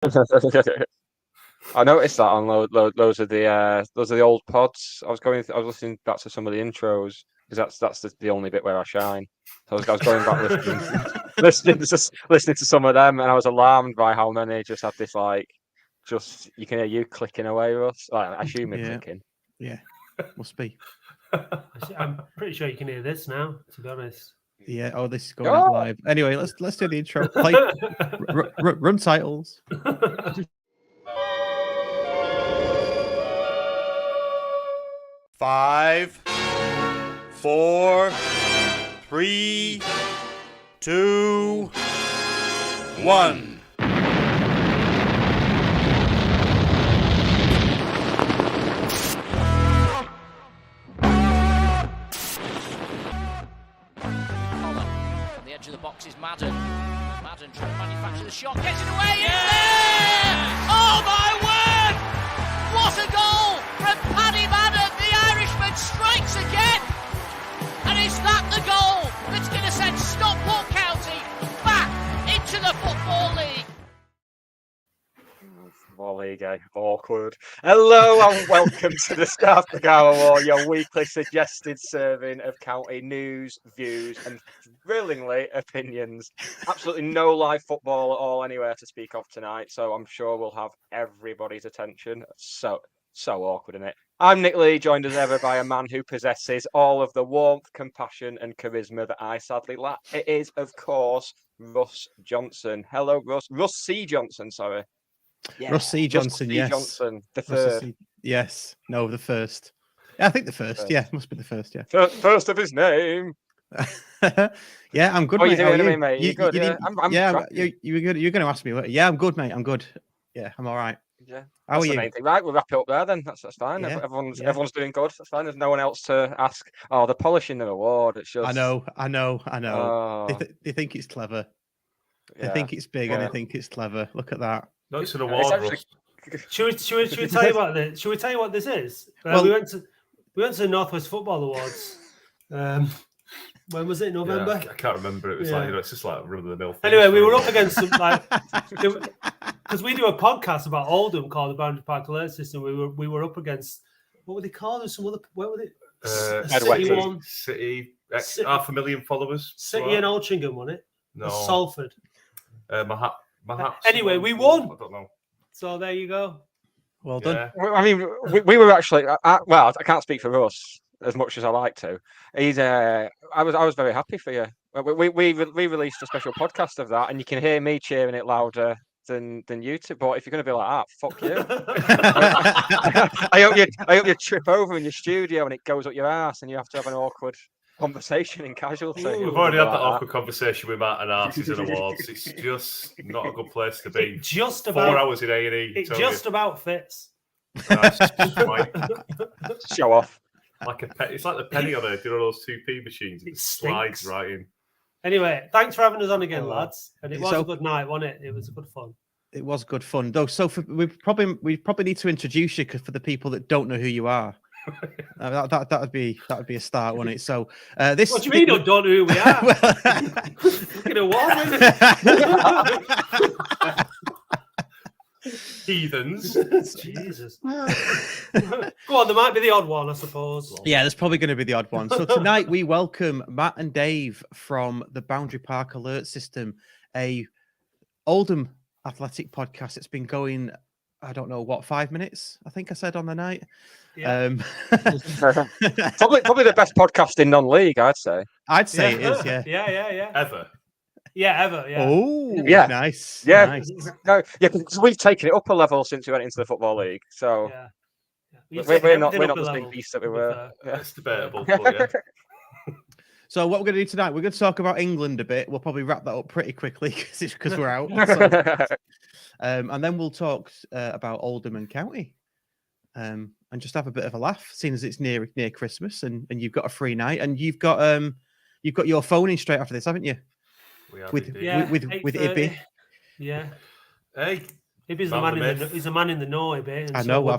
I noticed that on those of the old pods. I was listening back to some of the intros because that's the only bit where I shine. So I was going back listening to some of them, and I was alarmed by how many just had this just you can hear you clicking away, Russ. I assume you're clicking. Yeah, must be. I'm pretty sure you can hear this now, to be honest. Yeah. Oh, this is going up live. Anyway, let's do the intro. Play, run titles. 5, 4, 3, 2, 1. To the box is Madden. Madden trying to manufacture the shot, gets it away, it's there! Oh my word! What a goal from Paddy Madden! The Irishman strikes again! And is that the goal that's going to send Stockport County back into the Football League? Football League, awkward. Hello and welcome to the Stockport County, your weekly suggested serving of county news, views, and thrillingly opinions. Absolutely no live football at all anywhere to speak of tonight, so I'm sure we'll have everybody's attention. So awkward, isn't it? I'm Nick Lee, joined as ever by a man who possesses all of the warmth, compassion, and charisma that I sadly lack. It is, of course, Russ Johnson. Hello, Russ. Russ C. Johnson, sorry. Yeah. Russ C. Johnson, Russ C. yes. Johnson, the third. Yes. No, the first. Yeah, I think the first. Yeah, must be the first, yeah. First of his name. Yeah, I'm good, mate. You doing, mate? You good? Yeah, you're good. You're going to ask me. Yeah, I'm good, mate. I'm good. Yeah, I'm all right. Yeah. How are you? Main thing. Right, we'll wrap it up there then. That's fine. Yeah. Everyone's doing good. That's fine. There's no one else to ask. Oh, they're polishing their award. It's just... I know. Oh. They think it's clever. They think it's big and they think it's clever. Look at that. No, it's an award. Actually... Should we tell you about this? Should we tell you what this is? Well, we went to the Northwest Football Awards. When was it? November? Yeah, I can't remember. It was like, it's just like run of the mill. Anyway, we were up against some because we do a podcast about Oldham called the Boundary Park Alert System. We were up against, what were they called? There's some other, what were they? City, 500,000 followers. City and Altrincham, wasn't it? No. Or Salford. Anyway, we won. I don't know. So there you go. Well done. Yeah. I mean, we were actually. Well, I can't speak for us as much as I like to. I was very happy for you. We released a special podcast of that, and you can hear me cheering it louder than you two. But if you're going to be like that, fuck you. I hope you trip over in your studio and it goes up your ass, and you have to have an awkward conversation in casualty. We've already had that awkward conveation with Matt and arses and awards. It's just not a good place to be. Just about 4 hours in A&E. It just about fits. Show off. It's like the penny on those 2p machines. It slides right in. Anyway, thanks for having us on again, lads. And it was a good night, wasn't it? It was good fun. It was good fun, though. So we probably need to introduce you for the people that don't know who you are. That would be a start, wouldn't it? So this. What do you mean? Don't know who we are? Fucking Heathens. Jesus. Go on, there might be the odd one, I suppose. Yeah, there's probably going to be the odd one. So tonight we welcome Matt and Dave from the Boundary Park Alert System, a Oldham athletic podcast. It's been going, I don't know, 5 minutes? I think I said on the night. Yeah. Probably the best podcast in non-league, I'd say. I'd say it is, yeah. Yeah. Ever. Yeah, ever, yeah. Oh, yeah. Nice. Yeah. Nice. No, yeah, because we've taken it up a level since we went into the Football League. So we're not the big beast that we were. It's debatable, but yeah. So what we're going to do tonight, we're going to talk about England a bit. We'll probably wrap that up pretty quickly because we're out. So, and then we'll talk about Oldham and County and just have a bit of a laugh, seeing as it's near Christmas and you've got a free night and you've got your phone in straight after this, haven't you? We have with Ibby. Yeah. Hey, Ibby's the man in the know, Ibby. And I know. I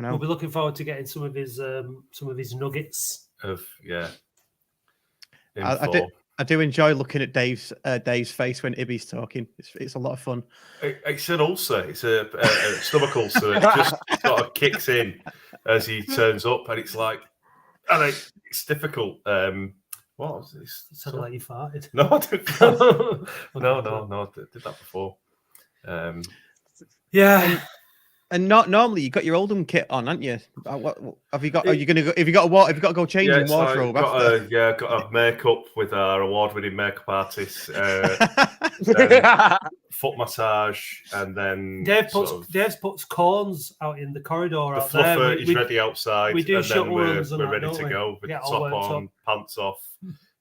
know. We'll be looking forward to getting some of his nuggets. I I do enjoy looking at Dave's face when Ibby's talking. It's a lot of fun. It's an ulcer. It's a stomach ulcer. It just sort of kicks in as he turns up, and it's like, and it's difficult. What was this? Sounded like you farted. No, I didn't. No. I did that before. Yeah. And not normally you got your Oldham kit on, haven't you? What have you got? Are you gonna go? Have you got to go change in wardrobe? Got a makeup with our award-winning makeup artist, foot massage, and then Dave puts corns out in the corridor. The out fluffer there. is ready outside, we do and then we're ready to go with the top on, pants off.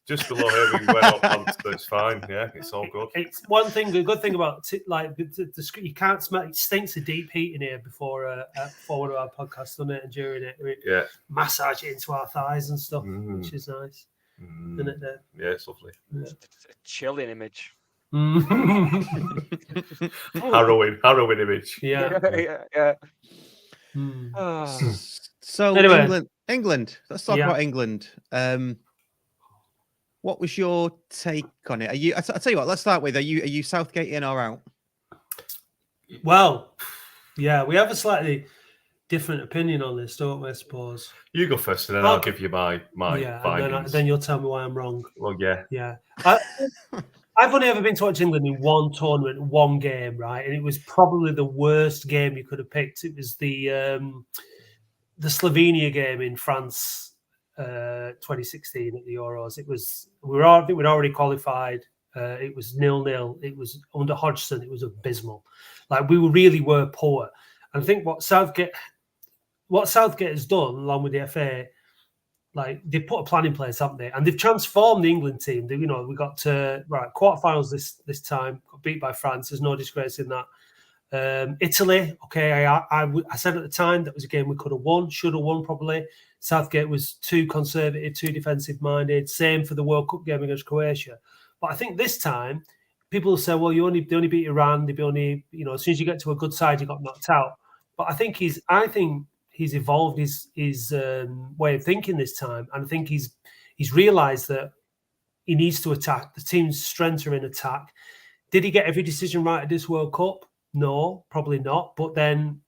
Just below here, we can wear no pants, but it's fine. Yeah, it's all good. It's one thing. The good thing about the you can't smell. It stinks of deep heat in here before one of our podcasts, doesn't it? And during it, we massage it into our thighs and stuff, which is nice. Isn't it, Dave? Yeah, it's lovely. Yeah. It's a chilling image. harrowing image. Yeah. So anyway. England. Let's talk about England. What was your take on it? Are you? I tell you what. Let's start with. Are you Southgate in or out? Well, yeah, we have a slightly different opinion on this, don't we? I suppose you go first, and then I'll give you my findings. And then you'll tell me why I'm wrong. Well, yeah. I've only ever been to watch England in one tournament, one game, right? And it was probably the worst game you could have picked. It was the Slovenia game in France. 2016 at the Euros. It was we'd already qualified. It was 0-0. It was under Hodgson. It was abysmal. Like we really were poor. And I think what Southgate has done, along with the FA, like they put a plan in place, haven't they? And they've transformed the England team. We got to quarterfinals this time. Got beat by France. There's no disgrace in that. Italy, okay. I said at the time that was a game we could have won, should have won probably. Southgate was too conservative, too defensive minded. Same for the World Cup game against Croatia. But I think this time people will say, well, they only beat Iran. They only, as soon as you get to a good side, you got knocked out. But I think he's evolved his way of thinking this time, and I think he's realised that he needs to attack. The team's strengths are in attack. Did he get every decision right at this World Cup? No, probably not. But then,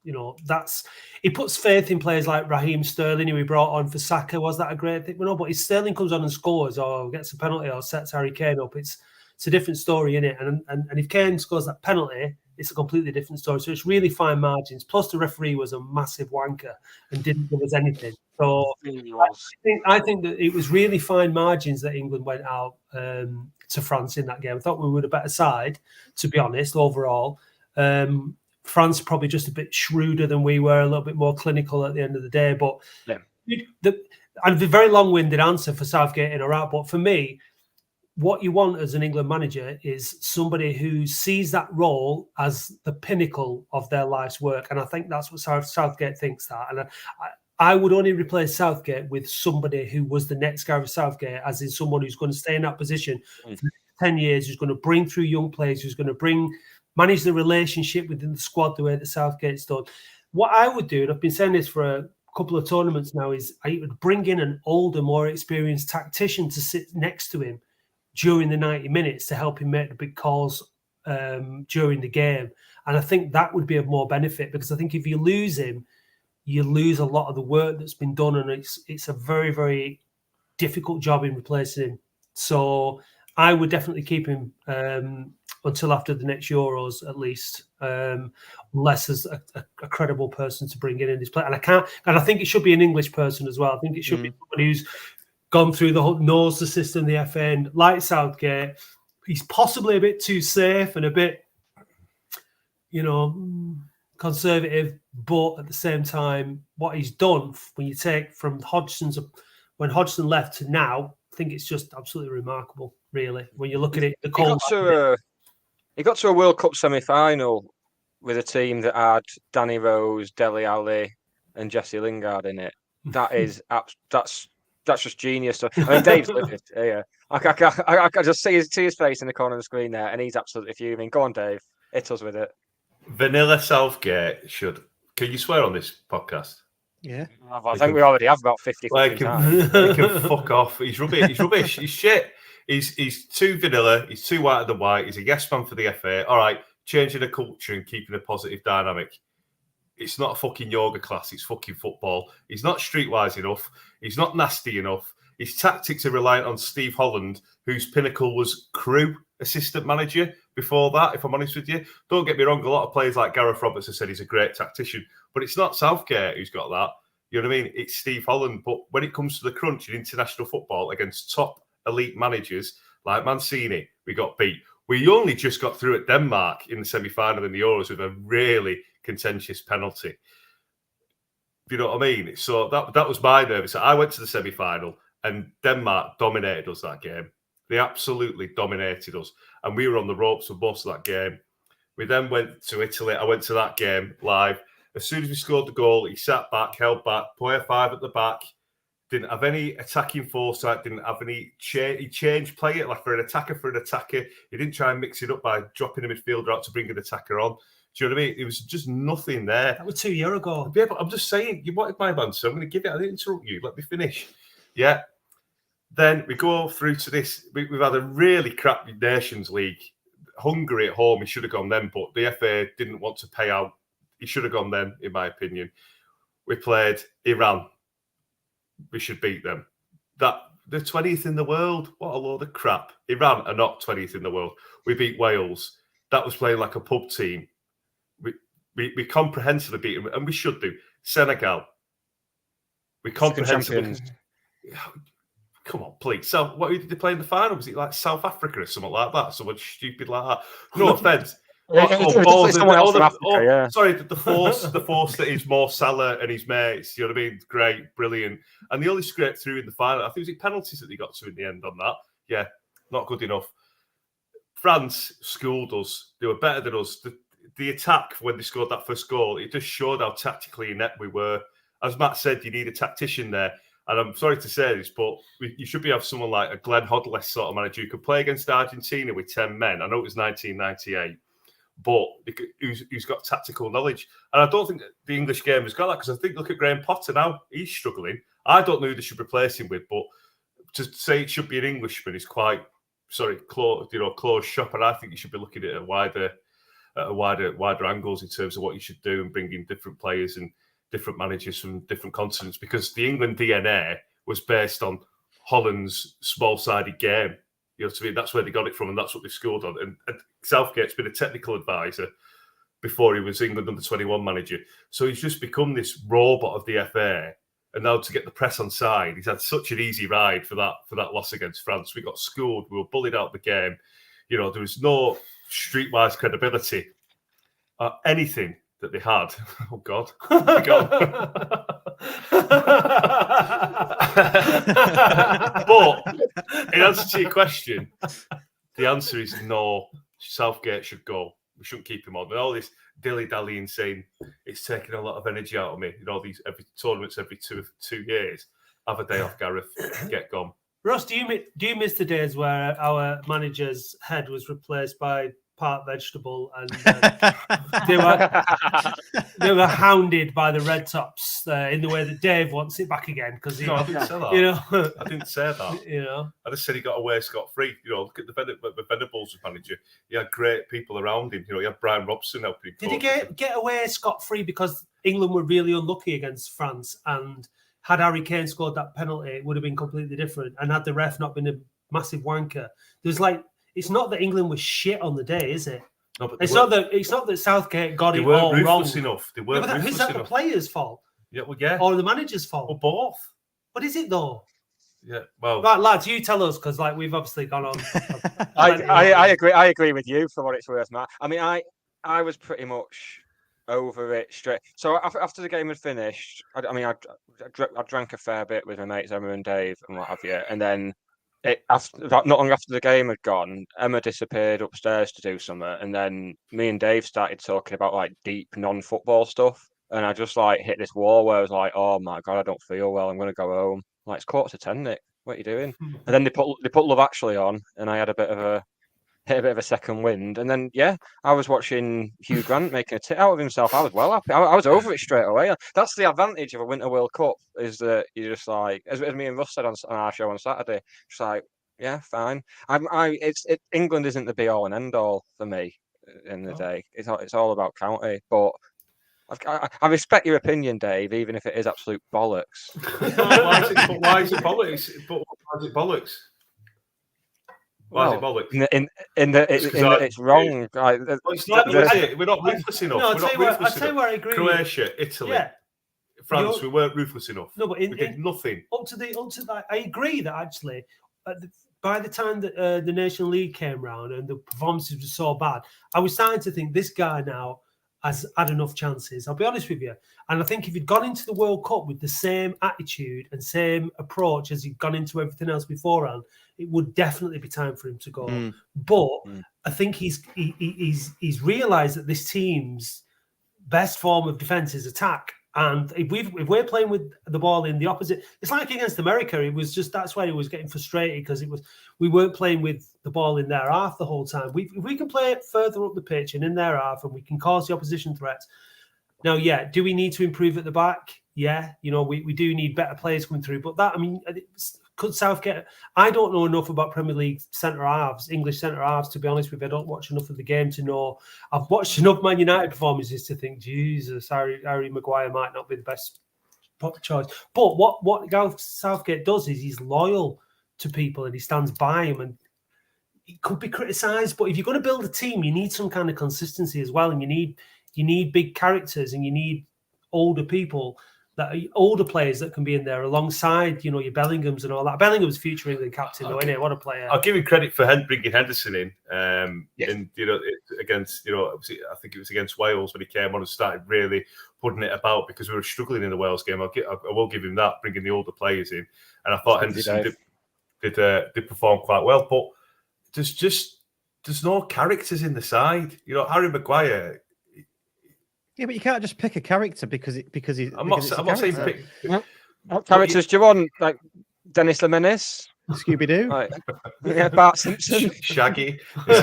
he puts faith in players like Raheem Sterling, who he brought on for Saka. Was that a great thing? Well, no, but if Sterling comes on and scores or gets a penalty or sets Harry Kane up, it's a different story, isn't it? And if Kane scores that penalty, it's a completely different story. So it's really fine margins. Plus, the referee was a massive wanker and didn't give us anything. So I think that it was really fine margins that England went out to France in that game. I thought we were the better side, to be honest, overall. France probably just a bit shrewder than we were, a little bit more clinical at the end of the day. But I'd be a very long-winded answer for Southgate in or out. But for me, what you want as an England manager is somebody who sees that role as the pinnacle of their life's work. And I think that's what Southgate thinks that. And I would only replace Southgate with somebody who was the next Gareth Southgate, as in someone who's going to stay in that position for 10 years, who's going to bring through young players, who's going to manage the relationship within the squad the way that Southgate's done. What I would do, and I've been saying this for a couple of tournaments now, is I would bring in an older, more experienced tactician to sit next to him during the 90 minutes to help him make the big calls during the game. And I think that would be of more benefit, because I think if you lose him, you lose a lot of the work that's been done, and it's a very, very difficult job in replacing him. So I would definitely keep him until after the next Euros, at least, unless there's a credible person to bring in his play. And I think it should be an English person as well. I think it should be somebody who's gone through the whole, knows the system, the FA, and like Southgate, he's possibly a bit too safe and a bit, conservative, but at the same time, what he's done when you take from when Hodgson left to now, I think it's just absolutely remarkable, really. When you look at it, he got to a World Cup semi-final with a team that had Danny Rose, Dele Alli, and Jesse Lingard in it. That's just genius. I mean, Dave's lived it. Yeah, I can just see his face in the corner of the screen there, and he's absolutely fuming. Go on, Dave. Hit us with it. Vanilla Southgate should. Can you swear on this podcast? Yeah. I think we already have about 50 Like, fucking times. he can fuck off. He's rubbish. He's rubbish. He's shit. He's too vanilla. He's too white of the white. He's a yes man for the FA. All right, changing the culture and keeping a positive dynamic. It's not a fucking yoga class. It's fucking football. He's not streetwise enough. He's not nasty enough. His tactics are reliant on Steve Holland, whose pinnacle was Crew assistant manager before that, if I'm honest with you. Don't get me wrong, a lot of players like Gareth Roberts have said he's a great tactician, but it's not Southgate who's got that. You know what I mean? It's Steve Holland. But when it comes to the crunch in international football against top elite managers like Mancini, we got beat. We only just got through at Denmark in the semi-final in the Euros with a really contentious penalty. You know what I mean? So that was my nervous. I went to the semi-final and Denmark dominated us that game. They absolutely dominated us. And we were on the ropes for most of that game. We then went to Italy. I went to that game live. As soon as we scored the goal, he sat back, held back, player 5 at the back. Didn't have any attacking foresight. Didn't have any he changed play it like for an attacker. He didn't try and mix it up by dropping a midfielder out to bring an attacker on. Do you know what I mean? It was just nothing there. That was 2 years ago. Yeah, but I'm just saying, you wanted my answer. I'm going to give it. I didn't interrupt you. Let me finish. Yeah. Then we go through to this. We've had a really crappy Nations League. Hungary at home, he should have gone then, but the FA didn't want to pay out. He should have gone then, in my opinion. We played Iran. We should beat them. They're 20th in the world. What a load of crap. Iran are not 20th in the world. We beat Wales. That was playing like a pub team. We comprehensively beat them, and we should do. Senegal. We comprehensively... Come on, please. So, what did they play in the final? Was it like South Africa or something like that? Someone stupid like that? No offense. Sorry, the force that is Mo Salah and his mates. You know what I mean? Great, brilliant. And they only scraped through in the final. I think it was penalties that they got to in the end on that. Yeah, not good enough. France schooled us. They were better than us. The attack when they scored that first goal, it just showed how tactically inept we were. As Matt said, you need a tactician there. And I'm sorry to say this, but you should be have someone like a Glenn Hodless sort of manager who could play against Argentina with 10 men. I know it was 1998, but who's got tactical knowledge. And I don't think the English game has got that, because I think, look at Graham Potter now. He's struggling. I don't know who they should replace him with, but to say it should be an Englishman is quite, closed shop. And I think you should be looking at wider angles in terms of what you should do and bring in different players and different managers from different continents, because the England DNA was based on Holland's small-sided game. You know what I mean? That's where they got it from, and that's what they scored on. And Southgate's been a technical advisor before he was England under-21 manager. So he's just become this robot of the FA. And now to get the press on side, he's had such an easy ride for that loss against France. We got schooled. We were bullied out of the game. You know, there was no streetwise credibility or anything that they had. Oh, God. But in answer to your question, the answer is no. Southgate should go. We shouldn't keep him on. And all this dilly-dallying saying it's taking a lot of energy out of me. You know, these every tournaments every two years. Have a day off, Gareth. Get gone. Ross, do you miss the days where our manager's head was replaced by part vegetable, and they were hounded by the Red Tops in the way that Dave wants it back again? Because I didn't say that. You know, I didn't say that. You know, I just said he got away scot-free. You know, look at the Venables manager. He had great people around him. You know, he had Brian Robson helping. Did he get away scot-free because England were really unlucky against France, and had Harry Kane scored that penalty, it would have been completely different. And had the ref not been a massive wanker, there's like. It's not that England was shit on the day, is it? No, but it's not that Southgate got it all wrong. Enough. They weren't ruthless enough. Is that the players' fault? Yeah, well, yeah. Or the manager's fault? Or both. What is it though? Yeah, well, right, lads, you tell us, because like we've obviously gone on. I agree. I agree with you for what it's worth, Matt. I mean, I was pretty much over it straight. So after the game had finished, I drank a fair bit with my mates Emma and Dave and what have you, and then. Not long after the game had gone, Emma disappeared upstairs to do something, and then me and Dave started talking about like deep non-football stuff, and I just like hit this wall where I was like, "Oh my God, I don't feel well. I'm going to go home." Like, it's 9:45, Nick. What are you doing? And then they put Love Actually on, and I had a bit of a hit a bit of a second wind. And then, yeah, I was watching Hugh Grant making a tit out of himself. I was well happy. I was over it straight away. That's the advantage of a Winter World Cup, is that you're just like, as me and Russ said on our show on Saturday, just like, yeah, fine. England isn't the be all and end all for me in the day. It's all about county. But I respect your opinion, Dave, even if it is absolute bollocks. Why is it bollocks? But why is it bollocks? Why is it bollocks? It's wrong. Like, it's not, we're not ruthless enough. No, I'll tell you where I agree. Croatia, Italy, France, we weren't ruthless enough. No, but we did nothing. Up to that, I agree that actually, by the time that the National League came round and the performances were so bad, I was starting to think this guy now has had enough chances. I'll be honest with you. And I think if he'd gone into the World Cup with the same attitude and same approach as he'd gone into everything else beforehand, it would definitely be time for him to go. But I think he's realised that this team's best form of defence is attack. And if we're playing with the ball in the opposite, it's like against America. It was just, that's why he was getting frustrated, because we weren't playing with the ball in their half the whole time. If we can play it further up the pitch and in their half, and we can cause the opposition threats. Now, yeah, do we need to improve at the back? Yeah, we do need better players coming through. But that, I mean, could Southgate? I don't know enough about Premier League centre halves, English centre halves, to be honest with you. I don't watch enough of the game to know. I've watched enough Man United performances to think, Jesus, Harry Maguire might not be the best choice. But what Gareth Southgate does is he's loyal to people and he stands by them, and he could be criticised. But if you're going to build a team, you need some kind of consistency as well, and you need big characters, and you need older people. That older players that can be in there alongside, your Bellinghams and all that. Bellingham's future England captain, though, isn't it? What a player! I'll give him credit for bringing Henderson in. And against, I think it was against Wales when he came on and started really putting it about, because we were struggling in the Wales game. I will give him that, bringing the older players in, and I thought Henderson did perform quite well. But there's no characters in the side. Harry Maguire. Yeah, but you can't just pick a character because he's. I'm not saying pick. What characters do you want? Like Dennis the Menace, Scooby Doo, Bart Simpson, Shaggy. No,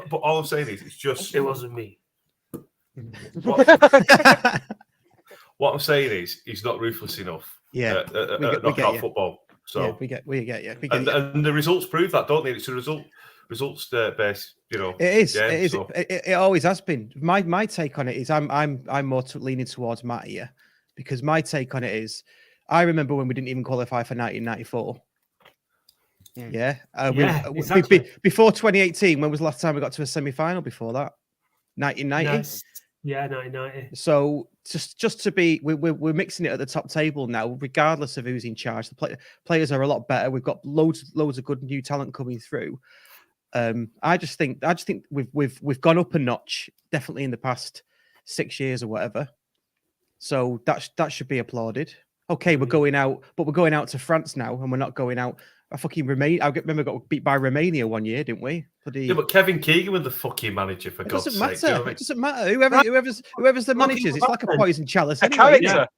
but all I'm saying is, it's just it wasn't me. What I'm saying is, he's not ruthless enough. Yeah, knockout football. So yeah, we get you. And the results prove that, don't they? It's a results based. It is. It is. So. It always has been. My take on it is I'm more leaning towards Matt here, because my take on it is I remember when we didn't even qualify for 1994. Exactly. Before 2018, when was the last time we got to a semi-final before that? 1990. Nice. Yeah, 1990. So just to be, we're mixing it at the top table now, regardless of who's in charge. The players are a lot better. We've got loads of good new talent coming through. I just think we've gone up a notch, definitely in the past 6 years or whatever. So that should be applauded. Okay, we're going out, but we're going out to France now, and we're not going out. I fucking Romania. I remember got beat by Romania one year, didn't we? Yeah, but Kevin Keegan was the fucking manager, for God's sake. It doesn't matter. Whoever's the managers, it's like a poison chalice. Anyway, character.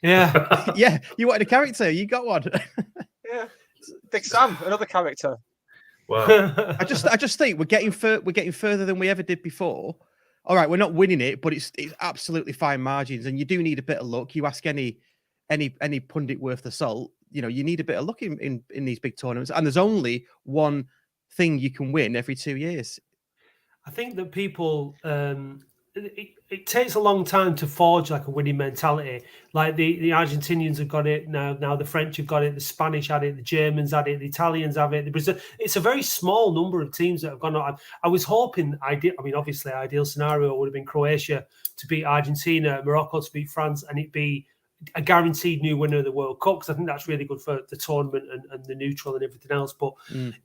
Yeah. Yeah. You wanted a character, you got one. Yeah. Big Sam, another character. Wow. I just think we're getting further than we ever did before. All right, we're not winning it, but it's absolutely fine margins, and you do need a bit of luck. You ask any pundit worth the salt, you need a bit of luck in these big tournaments, and there's only one thing you can win every 2 years. I think that people it takes a long time to forge like a winning mentality. Like the Argentinians have got it now the French have got it, the Spanish had it, the Germans had it, the Italians have it, the Brazil. It's a very small number of teams that have gone on. I was hoping, obviously ideal scenario would have been Croatia to beat Argentina, Morocco to beat France, and it'd be a guaranteed new winner of the World Cup, because I think that's really good for the tournament and the neutral and everything else. But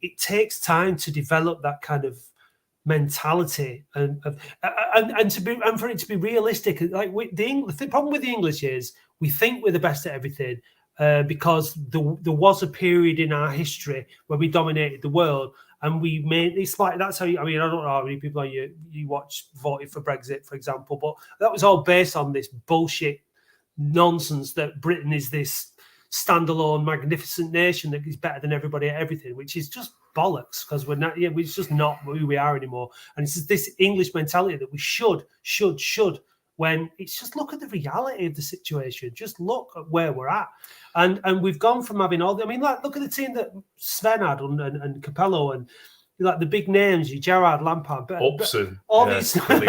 it takes time to develop that kind of mentality and for it to be realistic. Like the problem with the English is we think we're the best at everything because there was a period in our history where we dominated the world, and we made it's like that's how I don't know how many people you voted for Brexit, for example, but that was all based on this bullshit nonsense that Britain is this standalone magnificent nation that is better than everybody at everything, which is just bollocks because we're not. Yeah, we're just not who we are anymore. And it's just this English mentality that we should. When it's just look at the reality of the situation. Just look at where we're at, and we've gone from having all. I mean, like look at the team that Sven had and Capello and. Like the big names, Gerrard, Lampard, Upson, all these. But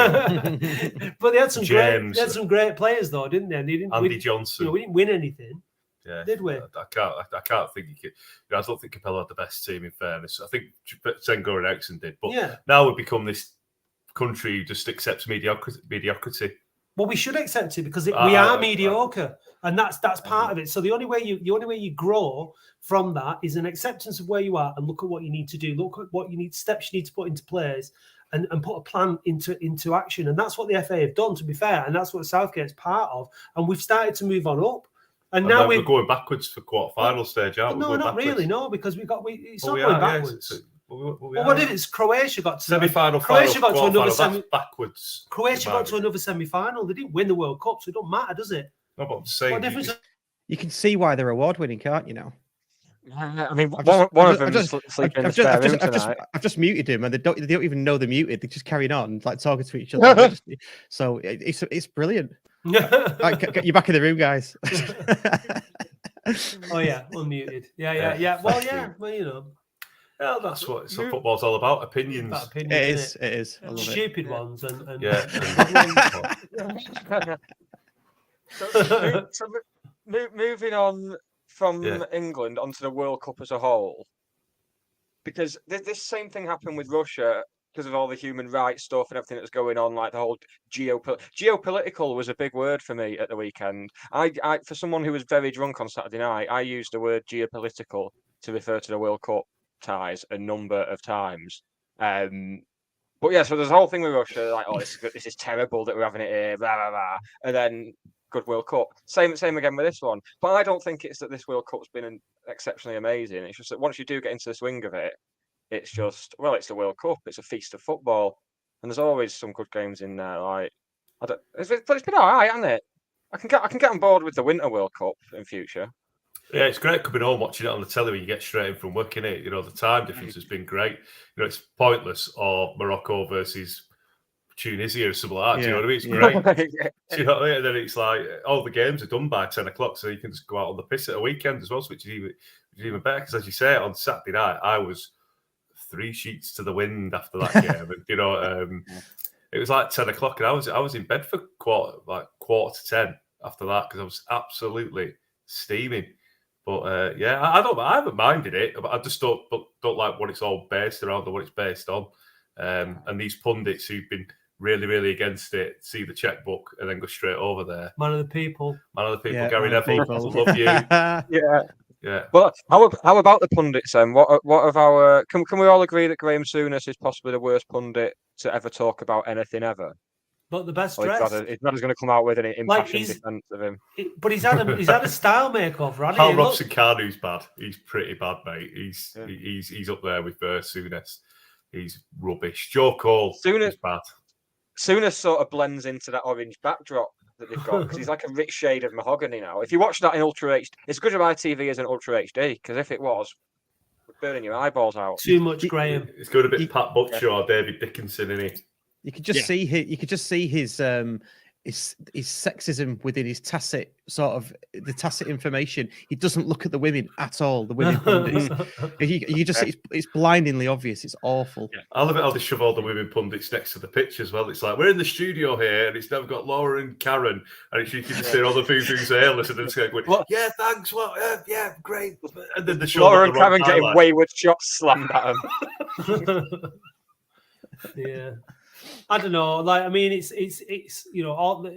they had some great players though, didn't they? Andy Johnson. We didn't win anything, did we? I can't think. I don't think Capello had the best team. In fairness, I think Senghor and Eriksson did. But now we've become this country who just accepts mediocrity. Well, we should accept it because we are mediocre, and that's part of it. So the only way you grow from that is an acceptance of where you are and look at what you need to do. Look at what steps you need to put into place, and put a plan into action. And that's what the FA have done, to be fair, and that's what Southgate's part of. And we've started to move on up. And now we're going backwards for quarter-final stage, aren't we? No, not really. No, because it's not going backwards. Well, what if it's Croatia got to semi-final? Croatia got to another backwards. Croatia got to another semi-final. They didn't win the World Cup, so it don't matter, does it? No, but I'm saying what difference? You can see why they're award-winning, can't you? Now. I mean, one of them is sleeping in the spare room tonight. I've just muted him, and they don't even know they're muted. They're just carrying on, like talking to each other. So it's brilliant. Right, get you back in the room, guys. Oh yeah, unmuted. Yeah. Well, yeah. Well, you know. Yeah, that's what football's all about. Opinions. It is. I love stupid ones and So moving on from England onto the World Cup as a whole, because this same thing happened with Russia because of all the human rights stuff and everything that's going on, like the whole geopolitical was a big word for me at the weekend. I for someone who was very drunk on Saturday night, I used the word geopolitical to refer to the World Cup ties a number of times. But yeah, so there's a whole thing with Russia, like, oh, this is terrible that we're having it here, blah blah blah, and then good World Cup. Same again with this one. But I don't think it's that this World Cup's been exceptionally amazing. It's just that once you do get into the swing of it, it's just, well, it's the World Cup. It's a feast of football, and there's always some good games in there. Like, but it's been all right, hasn't it? I can get on board with the Winter World Cup in future. Yeah, it's great coming home watching it on the telly when you get straight in from work, innit? You know, the time difference has been great. You know, it's pointless, or Morocco versus Tunisia or something like that. Do you know what I mean? It's great. Do you know what I mean? And then it's like all the games are done by 10 o'clock, so you can just go out on the piss at a weekend as well, which is even better. Because as you say, on Saturday night, I was 3 sheets to the wind after that game, and you know, it was like 10 o'clock, and I was in bed for quarter to 10 after that because I was absolutely steaming. But I haven't minded it. But I just don't like what it's all based around or what it's based on. And these pundits who've been really, really against it see the checkbook and then go straight over there. Man of the people, Gary Neville. I love you. Yeah. Well, how about the pundits then? What of our? Can we all agree that Graham Souness is possibly the worst pundit to ever talk about anything ever? But the best dressed. His brother's going to come out with an impassioned defence of him. But he's had a style makeover, hasn't he? Hal Robson-Carnew's bad. He's pretty bad, mate. He's up there with Souness. He's rubbish. Joe Cole is bad. Souness sort of blends into that orange backdrop that they've got because he's like a rich shade of mahogany now. If you watch that in Ultra HD, it's good about TV as an Ultra HD because if it was, it would burn your eyeballs out. Too much Graham. It's got a bit Pat Butcher or David Dickinson in it. You could just see his sexism within his tacit information. He doesn't look at the women at all. The women pundits. you just it's blindingly obvious. It's awful. Yeah. I love it how they shove all the women pundits next to the pitch as well. It's like we're in the studio here, and it's never got Laura and Karen, and you can just hear all the boo-boos airless, and it's going, yeah, thanks, well, yeah, great. And then the show Laura and Karen getting wayward shots slammed at them. Yeah. I don't know. Like, I mean, it's you know, all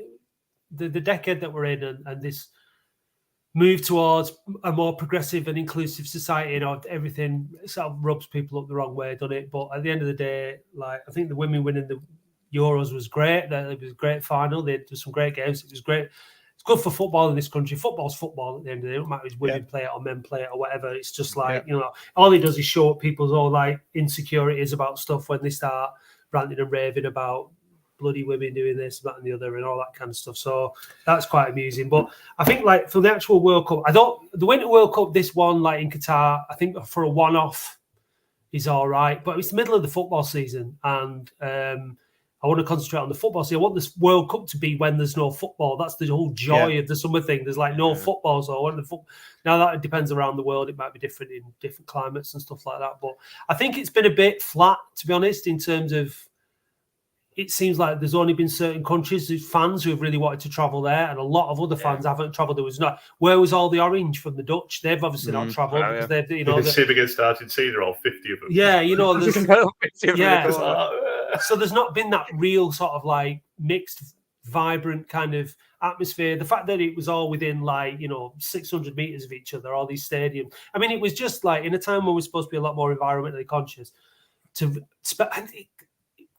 the decade that we're in and this move towards a more progressive and inclusive society, you know, everything sort of rubs people up the wrong way, doesn't it? But at the end of the day, like, I think the women winning the Euros was great. It was a great final. They did some great games. It was great. It's good for football in this country. Football's football at the end of the day. It don't matter if women play it or men play it or whatever. It's just like, you know, all it does is show up people's all like insecurities about stuff when they start ranting and raving about bloody women doing this, that, and the other, and all that kind of stuff. So that's quite amusing. But I think, like, for the actual World Cup, I thought the Winter World Cup, this one, like in Qatar, I think for a one-off, is all right, but it's the middle of the football season, and I want to concentrate on the football. So I want this World Cup to be when there's no football. That's the whole joy of the summer thing. There's like no football, so I want the football. Now that depends around the world. It might be different in different climates and stuff like that. But I think it's been a bit flat, to be honest, in terms of. It seems like there's only been certain countries, fans who have really wanted to travel there, and a lot of other fans haven't travelled. There was not. Where was all the orange from the Dutch? They've obviously not travelled because they've, you know, same against Argentina, all 50 of them. Yeah, you know, there's so there's not been that real sort of like mixed, vibrant kind of atmosphere. The fact that it was all within like 600 meters of each other, all these stadiums. I mean, it was just like in a time when we're supposed to be a lot more environmentally conscious. To spend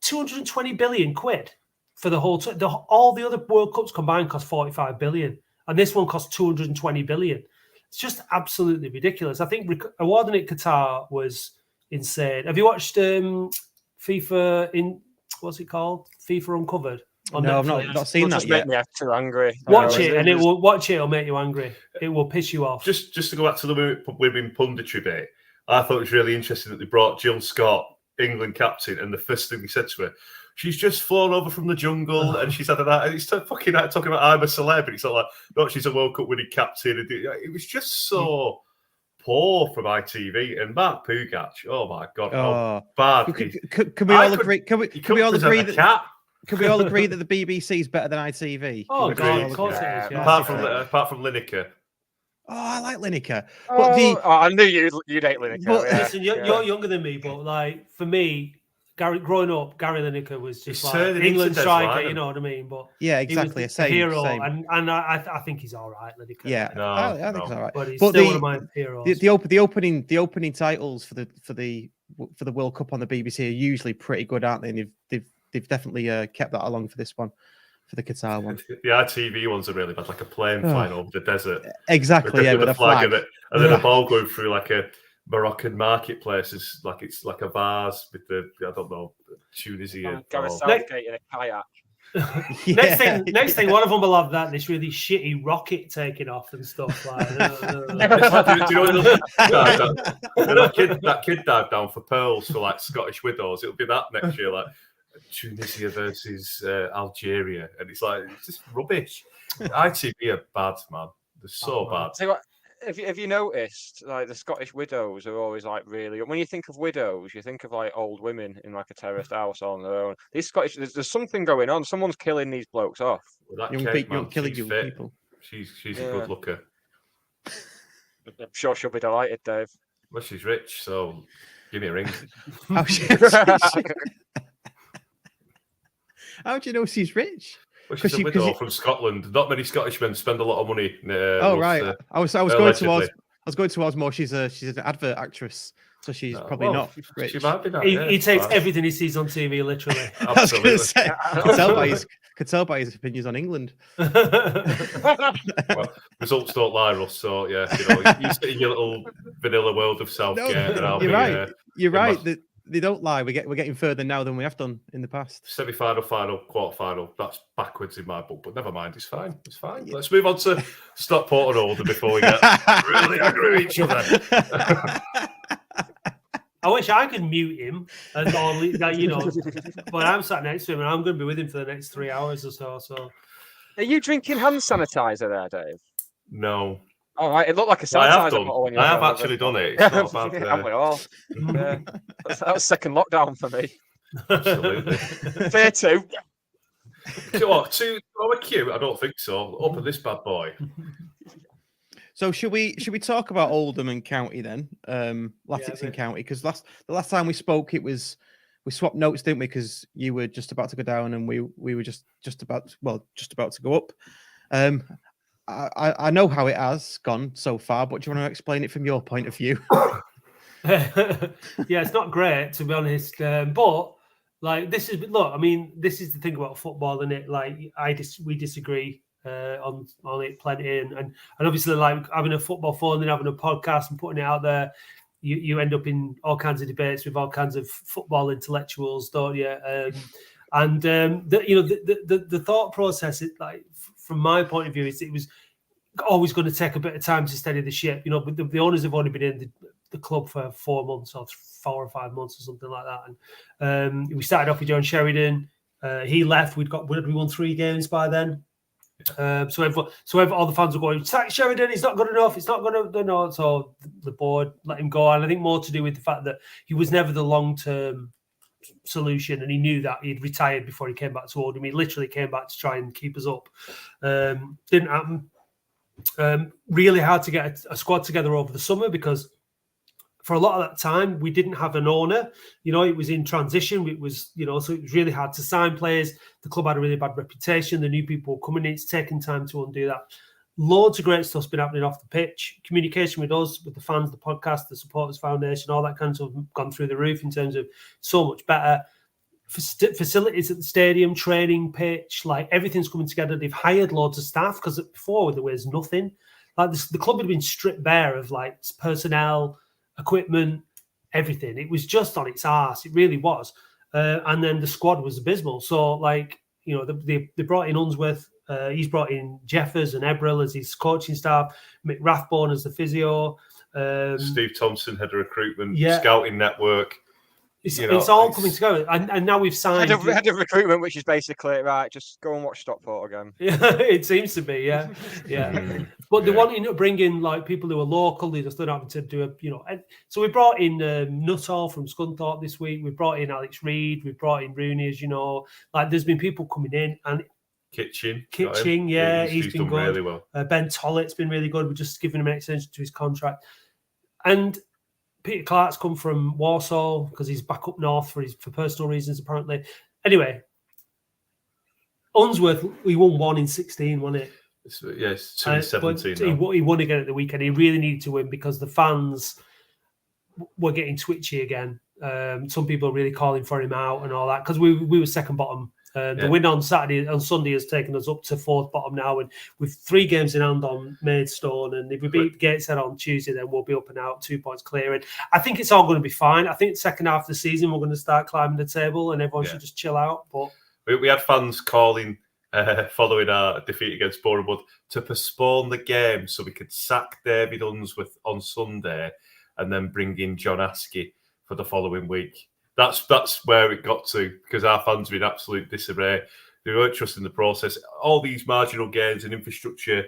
220 billion quid for the whole. All the other World Cups combined cost 45 billion, and this one cost 220 billion. It's just absolutely ridiculous. I think awarding it Qatar was insane. Have you watched FIFA in what's it called? FIFA Uncovered? On No, Netflix? I've not seen that yet. Make me too angry. Watch it, and it'll make you angry. It will piss you off. Just to go back to the women punditry bit, I thought it was really interesting that they brought Jill Scott, England captain, and the first thing he said to her, she's just flown over from the jungle and she's had that. And he's fucking talking about I'm a celeb, and it's not like, no, she's a World Cup winning captain. And it was just so poor from ITV. And Mark Pugach, oh my god, how bad. Can we all agree? Can we all agree that? Can we all agree that the BBC is better than ITV? Oh god, of course it is. Yeah. Apart from Lineker. Oh, I like Lineker. I knew you'd hate Lineker. Listen, you're younger than me, but like for me, growing up, Gary Lineker was just like England striker. You know what I mean? But yeah, exactly, he was a hero, and I think he's all right, Lineker. Yeah, I think he's all right. But he's still one of my heroes. The opening titles for the World Cup on the BBC are usually pretty good, aren't they? And they've definitely kept that along for this one. For the Qatar one, the ITV ones are really bad, like a plane flying over the desert. Exactly, with a flag of it, and then a ball going through like a Moroccan marketplace. It's like a vase with I don't know, Tunisia. Gareth Southgate in a kayak. Next thing, one of them will have this really shitty rocket taking off and stuff like. Do you know that kid dived down for pearls for like Scottish widows? It'll be that next year, like. Tunisia versus Algeria, and it's just rubbish. ITV are bad, man. They're so bad. So what, have you noticed, like the Scottish widows are always like really. When you think of widows, you think of like old women in like a terraced house on their own. These Scottish, there's something going on. Someone's killing these blokes off. Well, killing young people. She's a good looker. I'm sure she'll be delighted, Dave. Well, she's rich, so give me a ring. How do you know she's rich? Well, she's a widow from Scotland. Not many Scottish men spend a lot of money. Right. I was going towards more. She's an advert actress, so she's probably not rich. She might be that. He takes everything he sees on TV literally. Absolutely. Could tell by his opinions on England. Well, results don't lie, Russ. So yeah, you sit in your little vanilla world of Southgate. You're right. They don't lie. We're getting further now than we have done in the past. Semi-final, final, quarter-final. That's backwards in my book, but never mind. It's fine. It's fine. Let's move on to Stockport and Oldham before we get really angry with each other. I wish I could mute him, but I'm sat next to him and I'm going to be with him for the next 3 hours or so. So, are you drinking hand sanitizer there, Dave? No. All right, it looked like a sanitizer bottle. I have actually done it. It's not bad. Haven't we all? Yeah. That was second lockdown for me. Absolutely. Fair two. Two our queue? I don't think so. Open this bad boy. So should we talk about Oldham and County then? Latics and County, because the last time we spoke, we swapped notes, didn't we? Because you were just about to go down and we were just about to go up. I know how it has gone so far, but do you want to explain it from your point of view? Yeah, it's not great, to be honest. But like this is the thing about football, isn't it? Like we disagree on it plenty, and obviously like having a football phone and having a podcast and putting it out there, you end up in all kinds of debates with all kinds of football intellectuals, don't you? The thought process, from my point of view, it was always going to take a bit of time to steady the ship. But the owners have only been in the club for 4 months or 4 or 5 months or something like that. And we started off with John Sheridan. He left. We won 3 games by then. So all the fans were going, sack Sheridan, he's not good enough, it's not going to, no. So the board let him go. And I think more to do with the fact that he was never the long-term solution, and he knew that. He'd retired before he came back to Oldham. He literally came back to try and keep us up. Didn't happen. Really hard to get a squad together over the summer, because for a lot of that time, we didn't have an owner. It was in transition. It was, so it was really hard to sign players. The club had a really bad reputation. The new people were coming in. It's taken time to undo that. Loads of great stuff's been happening off the pitch. Communication with us, with the fans, the podcast, the Supporters Foundation, all that kind of stuff gone through the roof in terms of so much better. Facilities at the stadium, training pitch, like everything's coming together. They've hired loads of staff, because before there was nothing. Like the club had been stripped bare of like personnel, equipment, everything. It was just on its arse. It really was. And then the squad was abysmal. So, they brought in Unsworth. He's brought in Jeffers and Ebril as his coaching staff. Mick Rathbone as the physio. Steve Thompson, head of recruitment, scouting network. It's all coming together. And now we've signed... Head of recruitment, which is basically, right, just go and watch Stockport again. Yeah, it seems to be, yeah. But they're wanting to bring in, like, people who are local. They're just not having to do so we brought in Nuttall from Scunthorpe this week. We brought in Alex Reid. We brought in Rooney, as you know. Like, there's been people coming in. And Kitching, yeah, he's been done good. Really well. Ben Tollett's been really good. We're just giving him an extension to his contract. And Peter Clark's come from Warsaw because he's back up north for personal reasons, apparently. Anyway, Unsworth, he won 1 in 16, wasn't it? Yes, 2 in 17. He won again at the weekend. He really needed to win because the fans were getting twitchy again. Some people are really calling for him out and all that, because we were second bottom. The win on Sunday has taken us up to 4th bottom now, and with 3 games in hand on Maidstone, and if we beat Gateshead on Tuesday, then we'll be up and out, 2 points clear. And I think it's all going to be fine. I think the second half of the season we're going to start climbing the table, and everyone should just chill out. But we had fans calling following our defeat against Bournemouth to postpone the game so we could sack David Unsworth on Sunday and then bring in John Askey for the following week. That's where it got to, because our fans were in absolute disarray. They weren't trusting the process. All these marginal gains and infrastructure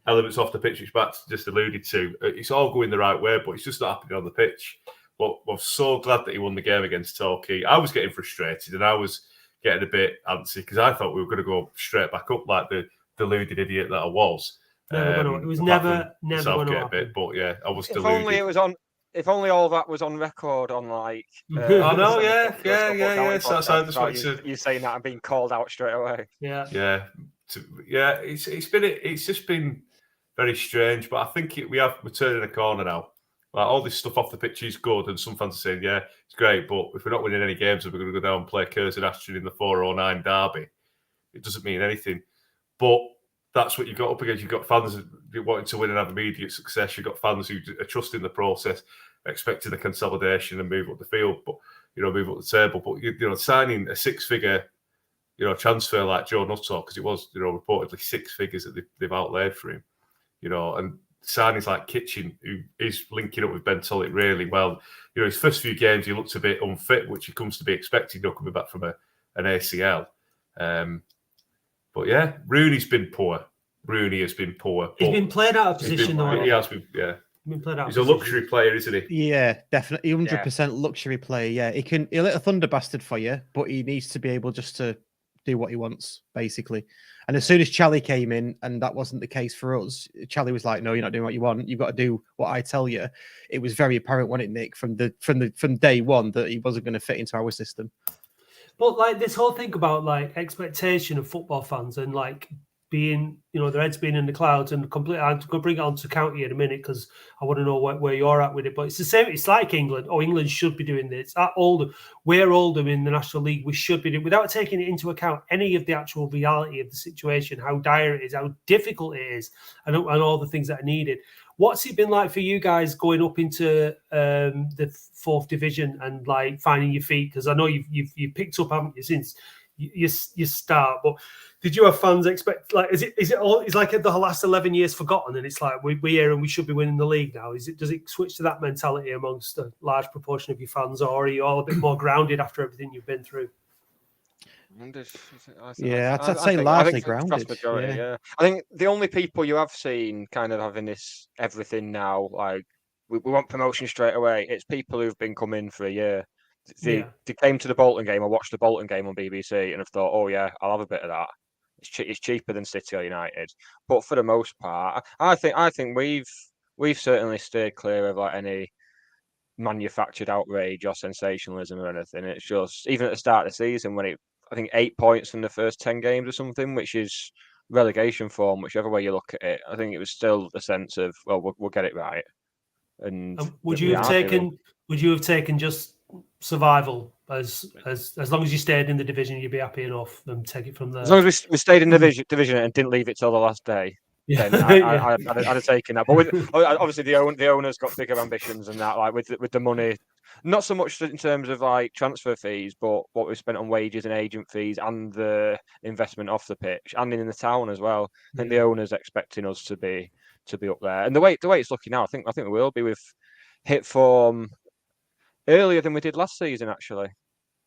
elements off the pitch, which Matt just alluded to, it's all going the right way, but it's just not happening on the pitch. But I'm so glad that he won the game against Torquay. I was getting frustrated and I was getting a bit antsy because I thought we were going to go straight back up like the deluded idiot that I was. It was never going to happen. But yeah, I was deluded. If only it was on. If only all that was on record on I know, yeah. So that's you saying that and being called out straight away. Yeah. It's just been very strange, but I think we're turning a corner now. Like, all this stuff off the pitch is good, and some fans are saying, yeah, it's great, but if we're not winning any games, we're going to go down and play Curzon Ashton in the 409 derby. It doesn't mean anything. But that's what you've got up against. You've got fans wanting to win and have immediate success. You've got fans who are trusting the process, expecting the consolidation and move up the field, but move up the table. But signing a 6-figure, transfer like Joe Nuttall, because it was reportedly 6 figures that they've outlaid for him, and signings like Kitchen, who is linking up with Ben Tollett really well. His first few games he looked a bit unfit, which he comes to be expected, coming back from an ACL. But yeah, Rooney's been poor. He's been played out of position, though. He has been, yeah. He's a luxury player, isn't he? Yeah, definitely. 100% luxury player. Yeah, he'll hit a thunder bastard for you, but he needs to be able just to do what he wants, basically. And as soon as Charlie came in, and that wasn't the case for us, Charlie was like, "No, you're not doing what you want. You've got to do what I tell you." It was very apparent, wasn't it, Nick, from day one, that he wasn't going to fit into our system. But like this whole thing about like expectation of football fans and like being, their heads being in the clouds and completely. I'm going to bring it on to county in a minute because I want to know where you're at with it. But it's the same. It's like England. Oh, England should be doing this. At Oldham, we're Oldham in the National League. We should be doing, without taking into account any of the actual reality of the situation, how dire it is, how difficult it is, and all the things that are needed. What's it been like for you guys going up into the 4th division and like finding your feet? Because I know you've picked up, haven't you, since you start. But did you have fans expect, like, is it all, it's like the last 11 years forgotten, and it's like we're here and we should be winning the league now? Does it switch to that mentality amongst a large proportion of your fans, or are you all a bit more grounded after everything you've been through? Yeah, I'd say largely grounded. Yeah. I think the only people you have seen kind of having this everything now, like we want promotion straight away, it's people who've been coming for a year. They came to the Bolton game, or watched the Bolton game on BBC, and have thought, oh yeah, I'll have a bit of that. It's cheaper than City or United. But for the most part, I think we've certainly stayed clear of like any manufactured outrage or sensationalism or anything. It's just, even at the start of the season, when I think 8 points in the first 10 games or something, which is relegation form, whichever way you look at it, I think it was still a sense of, well, we'll get it right. And would you have taken just survival as long as you stayed in the division, you'd be happy enough, and take it from there? As long as we stayed in the division and didn't leave it till the last day, then I'd have taken that. But obviously the owners got bigger ambitions than that, like with the money. Not so much in terms of like transfer fees, but what we spent on wages and agent fees, and the investment off the pitch and in the town as well. I think the owners expecting us to be up there, and the way it's looking now, I think we will be. With hit form earlier than we did last season. Actually,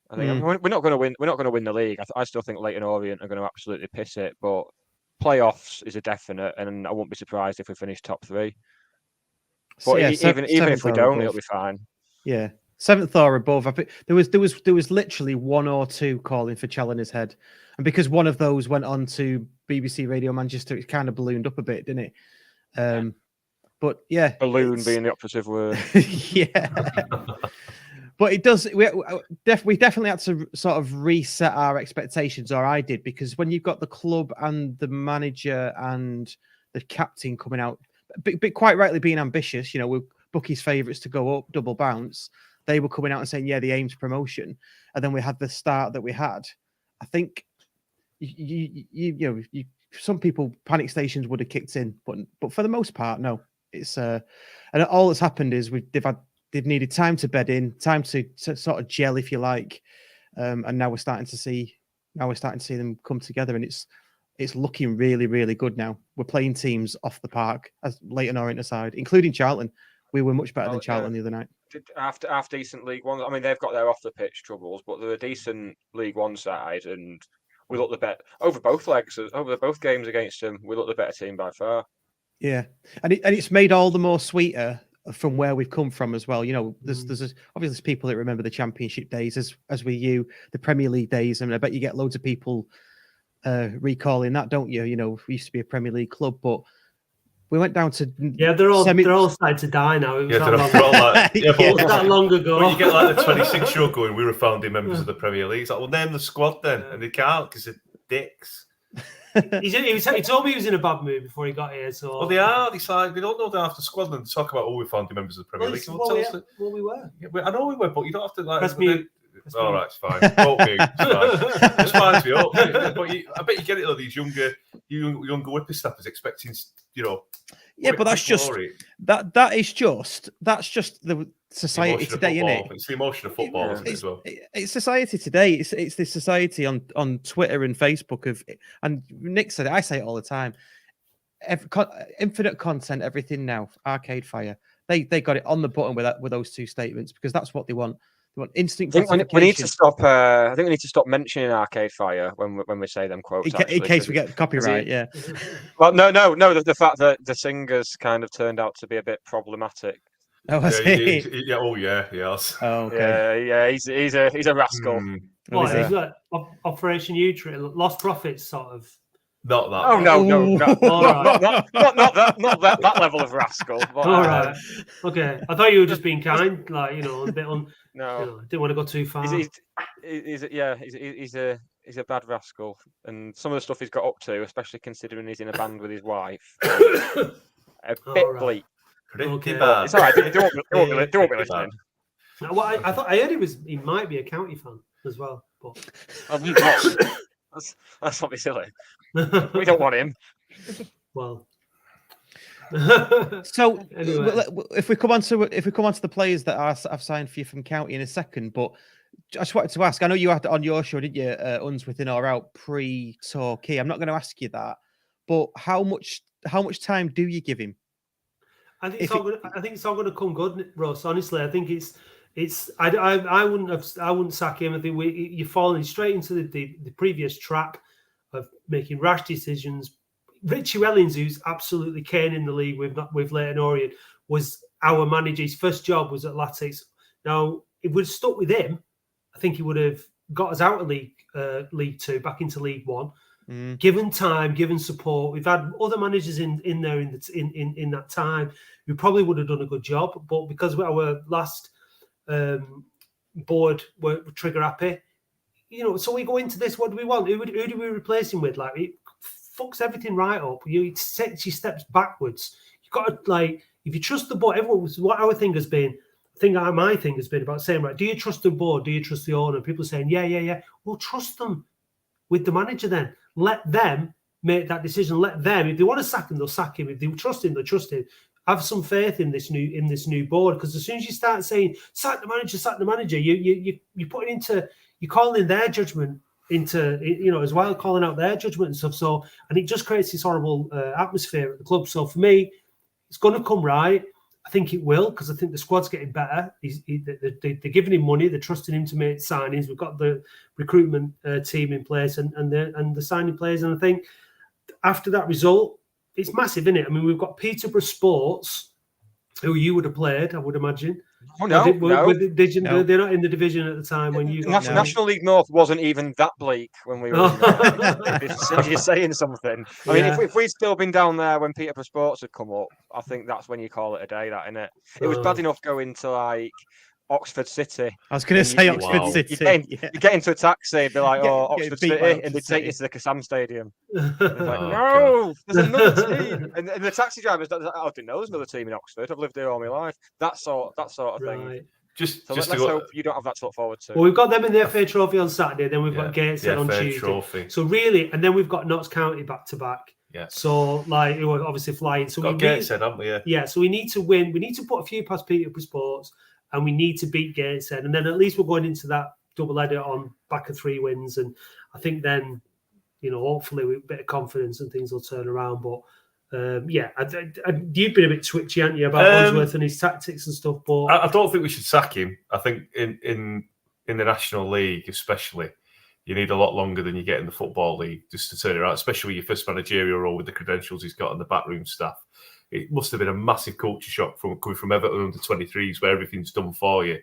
I think we're not going to win. We're not going to win the league. I still think Leyton Orient are going to absolutely piss it, but playoffs is a definite, and I won't be surprised if we finish top 3. But even if we don't, it'll be fine. Yeah, 7th or above. I think there was literally 1 or 2 calling for Challoner's Head, and because one of those went on to BBC Radio Manchester, it kind of ballooned up a bit, didn't it? But yeah, balloon being the operative word. Yeah, but it does. We definitely had to sort of reset our expectations, or I did, because when you've got the club and the manager and the captain coming out, but quite rightly being ambitious, we're bookies' favourites to go up, double bounce. They were coming out and saying, yeah, the aim's promotion, and then we had the start that we had. I think some people, panic stations would have kicked in, but for the most part, no. It's and all that's happened is they've needed time to bed in, time to sort of gel, if you like, and now we're starting to see them come together, and it's looking really, really good now. We're playing teams off the park, as Leyton Orient aside, including Charlton. We were much better than Charlton the other night. After decent League One, I mean, they've got their off the pitch troubles, but they're a decent League One side, and we look the better over both legs, over both games against them. We look the better team by far. Yeah, and it's made all the more sweeter from where we've come from as well. There's obviously people that remember the Championship days as we you, the Premier League days, and I bet you get loads of people recalling that, don't you? We used to be a Premier League club, but we went down to they're all starting to die now. It was that long ago. When you get like the 26-year-old going, we were founding members of the Premier League. It's like, well, name the squad then, and they can't because they're dicks. He told me he was in a bad mood before he got here. So, well, they are. They don't know they're after squad and talk about we founding members of the Premier League. We were. I know we were, but you don't have to like. Press mute. All right, it's fine. It's fine. Me up. But I bet you get it though. These younger whippersnappers expecting, Yeah, but that's just that's just the society today, isn't it? It's the emotion of football, isn't it, as well? It's society today. It's the society on Twitter and Facebook and Nick said it, I say it all the time. Infinite content, everything now. Arcade Fire. They got it on the button with those 2 statements, because that's what they want. They want instant gratification. We need to stop. I think we need to stop mentioning Arcade Fire when we say them quotes. In case we get copyright, yeah. Well, no. The fact that the singer's kind of turned out to be a bit problematic. Oh, he? Yeah. Oh, yeah. Yes. Oh, okay. Yeah. He's a rascal. What is that? Operation Utrecht, lost profits, sort of. Not that. Oh no! Not that level of rascal. But, all right. Okay. I thought you were just being kind, like a bit on. No, didn't want to go too far. He's a bad rascal, and some of the stuff he's got up to, especially considering he's in a band with his wife, a bit bleak. Okay. It's all right. Don't be listening. Now, I heard he might be a County fan as well, but that's not be silly. We don't want him. Well. So anyway. if we come on to the players that I've signed for you from County in a second, but just wanted to ask. I know you had it on your show, didn't you? Unsworth in or out pre-Torquay. I'm not going to ask you that, but how much time do you give him? I think it's all going to come good, Ross. Honestly, I think I wouldn't sack him. I think you're falling straight into the previous trap of making rash decisions. Richie Wellings, who's absolutely caning the league with Leyton Orient, was our manager. His first job was at Latics. Now, if we'd stuck with him, I think he would have got us out of League Two, back into League One. Given time, given support, we've had other managers in there in that time who probably would have done a good job, but because our last board were trigger happy, so we go into this. What do we want? Who do we replace him with? Like, it fucks everything right up. It sets you steps backwards. You've got to, if you trust the board. What our thing has been. My thing has been about saying, right, do you trust the board? Do you trust the owner? People are saying, yeah. Well, trust them with the manager then. Let them make that decision. Let them, if they want to sack him, they'll sack him. If they trust him, they'll trust him. Have some faith in this new board, because as soon as you start saying sack the manager, you're calling their judgment into as well, calling out their judgment and stuff. So, and it just creates this horrible atmosphere at the club. So for me, it's going to come right. I think it will, because I think the squad's getting better. They're giving him money. They're trusting him to make signings. We've got the recruitment team in place and the signing players. And I think after that result, it's massive, isn't it? I mean, we've got Peterborough Sports, who you would have played, I would imagine. Oh, no. They're not in the division at the time when you got National League North wasn't even that bleak when we were in there. If you're saying something. I mean, if we'd still been down there when Peterborough Sports had come up, I think that's when you call it a day, that, innit? It was bad enough going to Oxford City. I was going to say Oxford City. You get into a taxi, be like, Oxford City, and they take you to the Kassam Stadium. It's like, no, there's another team. And the taxi drivers, I didn't know there's another team in Oxford. I've lived there all my life. That sort of thing. Right. Let's hope you don't have that to look forward to. Well, we've got them in the FA Trophy on Saturday, then we've got Gateshead on Tuesday. Trophy. So really, and then we've got Notts County back to back. Yeah. So who are obviously flying. So we've got Gateshead, haven't we? Yeah. So we need to win. We need to put a few past Peterborough Sports. And we need to beat Gateshead. And then at least we're going into that double header on back of 3 wins. And I think then, hopefully with a bit of confidence and things will turn around. But you've been a bit twitchy, haven't you, about Unsworth and his tactics and stuff. But I don't think we should sack him. I think in the National League, especially, you need a lot longer than you get in the Football League just to turn it around, especially with your first managerial role with the credentials he's got in the backroom staff. It must have been a massive culture shock coming from Everton under 23s, where everything's done for you,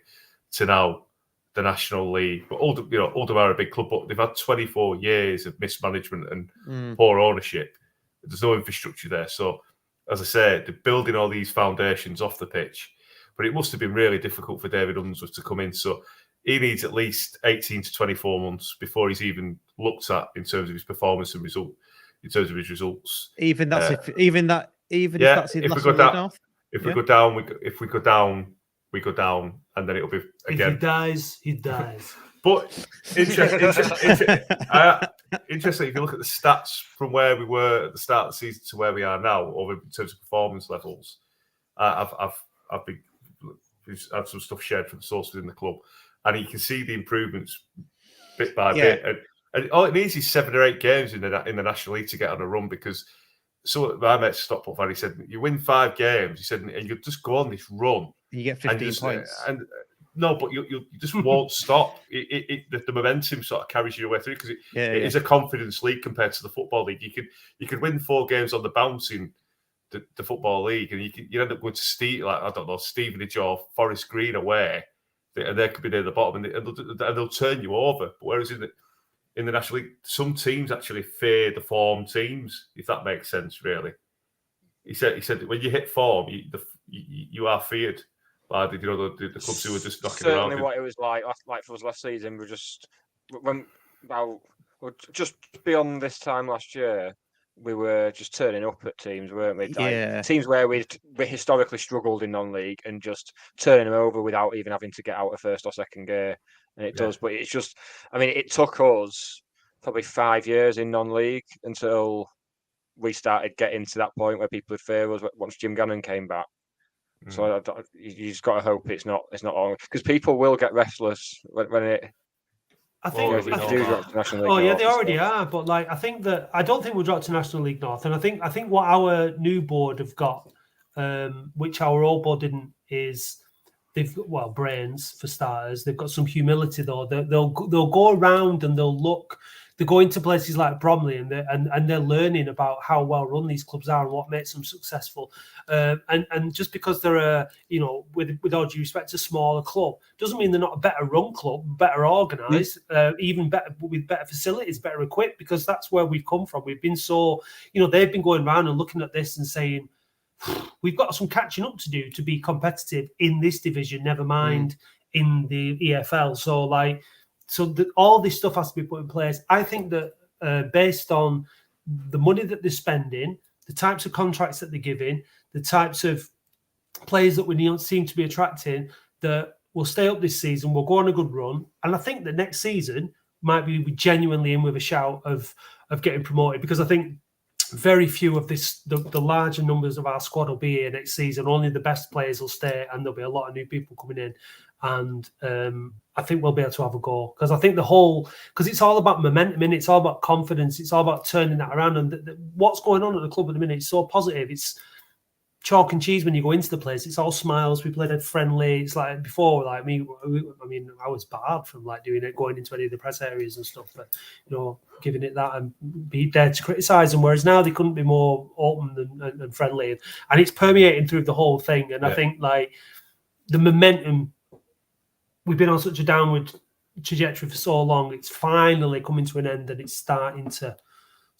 to now the National League. But Oldham are a big club, but they've had 24 years of mismanagement and poor ownership. There's no infrastructure there. So, as I say, they're building all these foundations off the pitch. But it must have been really difficult for David Unsworth to come in. So he needs at least 18 to 24 months before he's even looked at in terms of his performance and in terms of his results. If that's in if we go down, we go down, and then it'll be again. If he dies, he dies. But interesting. If you look at the stats from where we were at the start of the season to where we are now, or in terms of performance levels, I've had some stuff shared from the sources in the club, and you can see the improvements bit by bit. And all it needs is 7 or 8 games in the National League to get on a run, because. So my mate Stockport fan, he said, you win 5 games, he said, and you just go on this run. You get 15 points. And no, but you just won't stop. The momentum sort of carries you away through, because it is a confidence league compared to the Football League. You could win 4 games on the bounce in the Football League, and you end up going to Stevenage or Forest Green away, and they could be near the bottom, and they'll turn you over. But whereas in the National League, some teams actually fear the form teams, if that makes sense, really. He said when you hit form, you are feared by the clubs who are just knocking around. Certainly what it was like for us last season. Just beyond this time last year, we were just turning up at teams, weren't we? Teams where we historically struggled in non-league, and just turning them over without even having to get out of first or second gear. And it does, but it's just, it took us probably 5 years in non-league until we started getting to that point where people would fear us once Jim Gannon came back. So you just got to hope it's not on, because people will get restless when it. I think. If you do drop to National League Oh yeah, North they and already stuff. are. But like, I don't think we'll drop to National League North, and I think what our new board have got, which our old board didn't, is they've got brains for starters. They've got some humility though. They'll go around and they'll look. They go into places like Bromley and they're learning about how well run these clubs are and what makes them successful. And just because they're with all due respect, a smaller club doesn't mean they're not a better run club, better organised, even better with better facilities, better equipped. Because that's where we've come from. We've been they've been going around and looking at this and saying, we've got some catching up to do to be competitive in this division, never mind in the EFL. So all this stuff has to be put in place. I think that based on the money that they're spending, the types of contracts that they're giving, the types of players that we seem to be attracting, that will stay up this season, we'll go on a good run. And I think that next season might be genuinely in with a shout of getting promoted, because I think very few of the larger numbers of our squad will be here next season. Only the best players will stay, and there'll be a lot of new people coming in. And I think we'll be able to have a go, because I think because it's all about momentum, and it's all about confidence. It's all about turning that around. And what's going on at the club at the minute is so positive. It's chalk and cheese when you go into the place. It's all smiles. We played it friendly. It's like before, like me. I mean, I was barred from doing it, going into any of the press areas and stuff, but giving it that and be there to criticise them. Whereas now they couldn't be more open and friendly, and it's permeating through the whole thing. And I think the momentum, we've been on such a downward trajectory for so long. It's finally coming to an end, and it's starting to.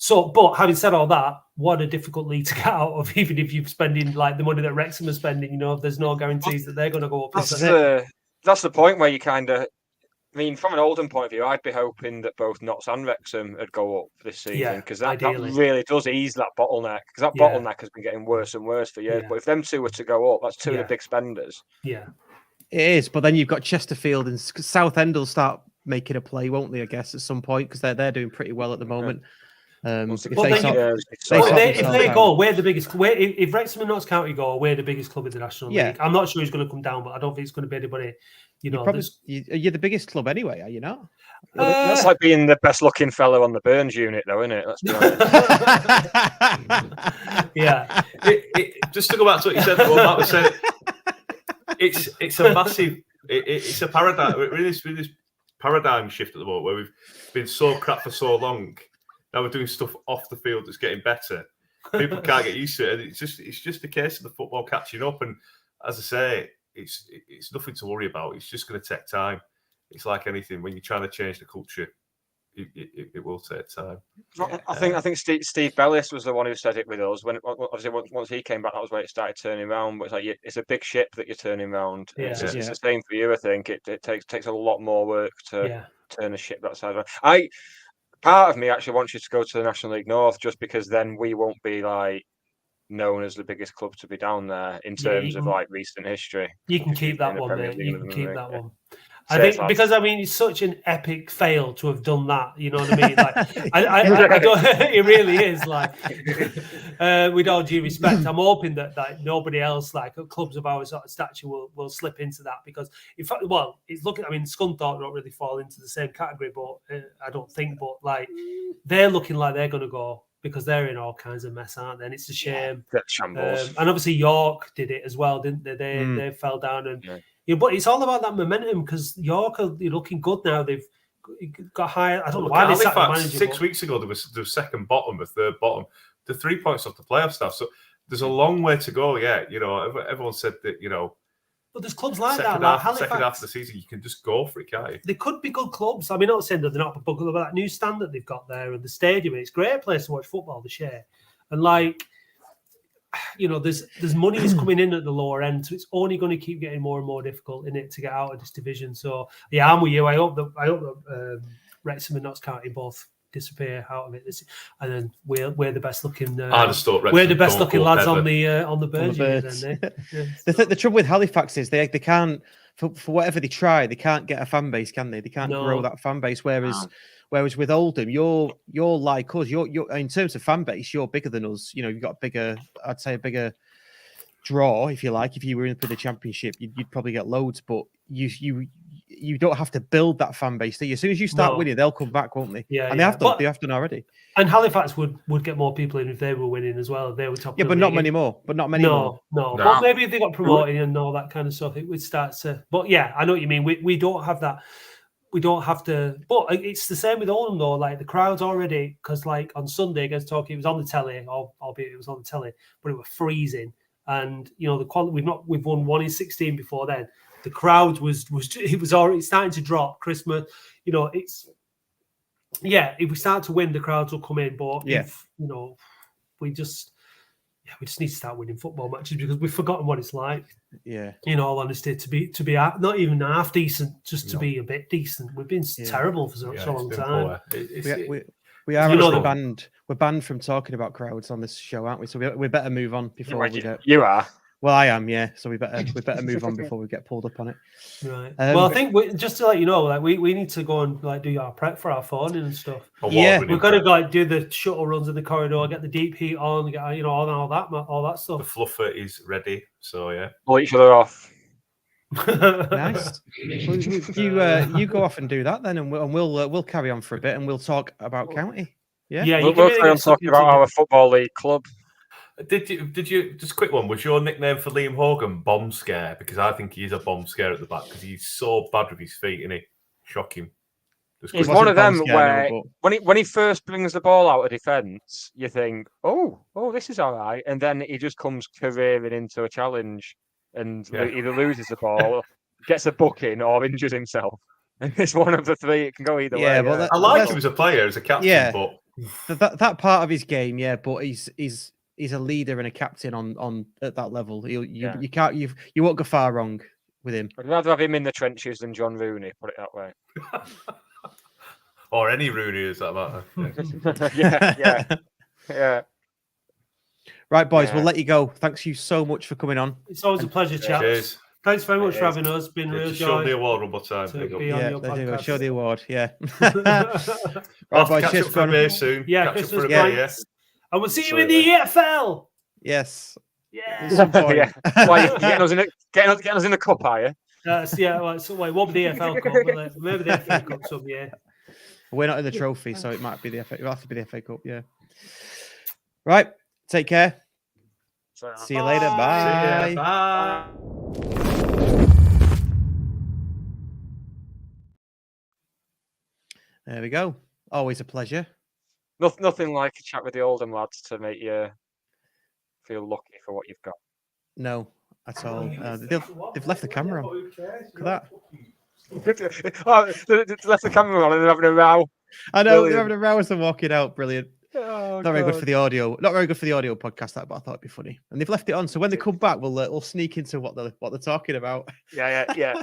So, but having said all that, what a difficult league to get out of, even if you're spending the money that Wrexham are spending. There's no guarantees that they're going to go up. That's the point where you kind of. I mean, from an Oldham point of view, I'd be hoping that both Notts and Wrexham would go up this season, because that really does ease that bottleneck. Because that bottleneck has been getting worse and worse for years. But if them two were to go up, that's two of the big spenders. Yeah, it is. But then you've got Chesterfield and Southend will start making a play, won't they? I guess at some point, because they're doing pretty well at the moment. If they go, we're the biggest. If Wrexham and Notts County go, we're the biggest club in the National League. I'm not sure who's going to come down, but I don't think it's going to be anybody. You're the biggest club anyway, are you not? That's like being the best looking fellow on the Burns unit, though, isn't it? Let's be honest. Yeah. Just to go back to what you said, Matt was saying, it's a massive. It's a paradigm. We're in this paradigm shift at the moment where we've been so crap for so long. Now we're doing stuff off the field that's getting better. People can't get used to it. And it's just a case of the football catching up. And as I say, it's nothing to worry about. It's just going to take time. It's like anything. When you're trying to change the culture, it will take time. I think Steve Bellis was the one who said it with us. When obviously once he came back, that was when it started turning around. But it's like it's a big ship that you're turning around. Yeah. It's the same for you. I think it takes a lot more work to turn a ship that side around. Part of me actually wants you to go to the National League North, just because then we won't be known as the biggest club to be down there in terms of recent history. You can keep that one, mate. You can keep that one. I think because it's such an epic fail to have done that. You know what I mean? I don't. It really is. With all due respect, I'm hoping that nobody else, clubs of our sort of stature, will slip into that, because in fact, it's looking. I mean, Scunthorpe don't really fall into the same category, but I don't think. But they're looking like they're going to go, because they're in all kinds of mess, aren't they? And it's a shame. Shambles. And obviously York did it as well, didn't they? They fell down and. Yeah, but it's all about that momentum, because York are looking good now. They've got higher. I don't know why they sacked the manager. 6 weeks ago, there was second bottom, or third bottom. They're 3 points off the playoff stuff. So there's a long way to go. Yeah, everyone said that. But there's clubs like second that. Half, second half of the season, you can just go for it, can't you? They could be good clubs. I mean, not saying that they're not, but that new stand that they've got there and the stadium. It's a great place to watch football. The share and there's money that's coming in at the lower end, so it's only going to keep getting more and more difficult in it to get out of this division. So yeah, I'm with you. I hope that Wrexham and Notts County both disappear out of it, and then we're the best looking. We're the best looking lads on the Burns. The trouble with Halifax is they can't, for whatever they try, they can't get a fan base, can they? They can't grow that fan base. Whereas with Oldham, you're like us. You're in terms of fan base, you're bigger than us. You've got a bigger draw, if you like. If you were in the Championship, you'd probably get loads, but you don't have to build that fan base. Do you? As soon as you start winning, they'll come back, won't they? Yeah, and they have done. They have done already. And Halifax would get more people in if they were winning as well. If they were top. Yeah, but not many more. No. But maybe if they got promoted and all that kind of stuff, it would start to. But yeah, I know what you mean. We don't have that. We don't have to. But it's the same with Oldham though. Like the crowd's already, because like on Sunday against Torquay, it was on the telly, albeit it was on the telly, but it was freezing. And you know the quality. We've won 1 in 16 before then. The crowd was already starting to drop. Christmas, you know, it's. Yeah, if we start to win, the crowds will come in. But if we just need to start winning football matches because we've forgotten what it's like. Yeah, in all honesty, to be not even half decent, just to be a bit decent. We've been terrible for so long time. We are actually banned. We're banned from talking about crowds on this show, aren't we? So we better move on before we get. You are. Well, I am, yeah. So we better move on before we get pulled up on it. Right. Well, I think just to let you know, like we need to go and like do our prep for our phoning and stuff. We've got to like do the shuttle runs in the corridor, get the deep heat on, get all that stuff. The fluffer is ready, so yeah. Pull each other off. Nice. You go off and do that then, and we'll carry on for a bit, and we'll talk about county. Yeah. Yeah. We'll carry on talking about our football league club. Did you just a quick one? Was your nickname for Liam Hogan Bomb Scare? Because I think he is a bomb scare at the back because he's so bad with his feet, isn't he? Shocking. He's one of them where when he first brings the ball out of defence, you think, oh, this is all right, and then he just comes careering into a challenge and either loses the ball, gets a booking, or injures himself. And it's one of the three. It can go either way. But I like him as a player, as a captain. But that part of his game, but he's a leader and a captain on at that level. You won't go far wrong with him. I'd rather have him in the trenches than John Rooney. Put it that way. Or any Rooney, is that matter? Yeah. Right, boys, we'll let you go. Thanks you so much for coming on. It's always a pleasure, chaps. Cheers. Thanks very much for having us. Been a real joy. Show the award one more time. Show the award. Yeah. Right, boys, cheers for beer soon. Yeah, Christmas break. And we'll see you in the EFL. Yes. Yeah. Why you getting us in the cup, are you? It won't be the EFL Cup, but maybe the FA Cup some year. We're not in the trophy, so it might be the FA. It'll have to be the FA Cup, yeah. Right. Take care. See you later. Bye. Bye. There we go. Always a pleasure. Nothing like a chat with the Oldham lads to make you feel lucky for what you've got. No, at all. They've left the camera on. Look at that. They left the camera on and they're having a row. I know. They're having a row as they're walking out. Brilliant. Not very good for the audio. Not very good for the audio podcast, but I thought it'd be funny. And they've left it on, so when they come back, we'll sneak into what they're talking about. Yeah.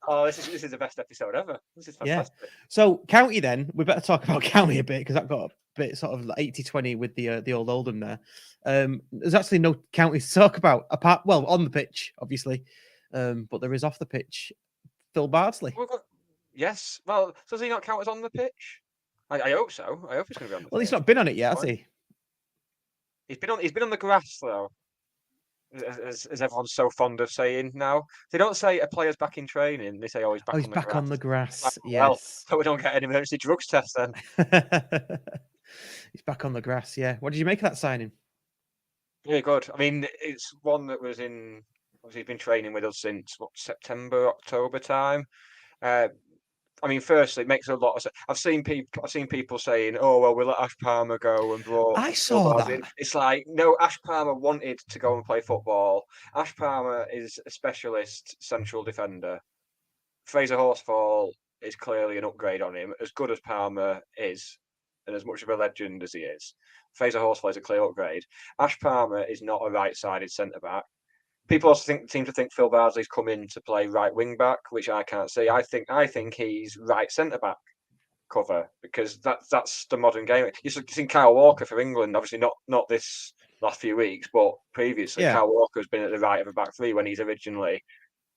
Oh, this is the best episode ever. This is fantastic. Yeah. So County, then we better talk about County a bit because that got a bit sort of like 80-20 with the old Oldham there. There's actually no County to talk about apart, on the pitch, obviously, but there is off the pitch. Phil Bardsley. Yes. Well, does he not count as on the pitch? I hope so. I hope he's going to be on the pitch. Well, he's not been on it yet, has he? He's been on the grass though, as everyone's so fond of saying now. They don't say a player's back in training. They say, he's back. He's back on the grass. Well, yes. So we don't get an emergency drugs test then. He's back on the grass. Yeah. What did you make of that signing? Really good. I mean, it's one that was in. Obviously, he's been training with us since September, October time. I mean, firstly, it makes a lot of sense. I've seen people saying, "Oh, well, we'll let Ash Palmer go and brought." I saw that. It's like, no, Ash Palmer wanted to go and play football. Ash Palmer is a specialist central defender. Fraser Horsfall is clearly an upgrade on him. As good as Palmer is, and as much of a legend as he is, Fraser Horsfall is a clear upgrade. Ash Palmer is not a right-sided centre back. People also seem to think Phil Bardsley's come in to play right wing back, which I can't see. I think he's right centre back cover because that's the modern game. You've seen Kyle Walker for England, obviously not this last few weeks, but previously Kyle Walker has been at the right of a back three when he's originally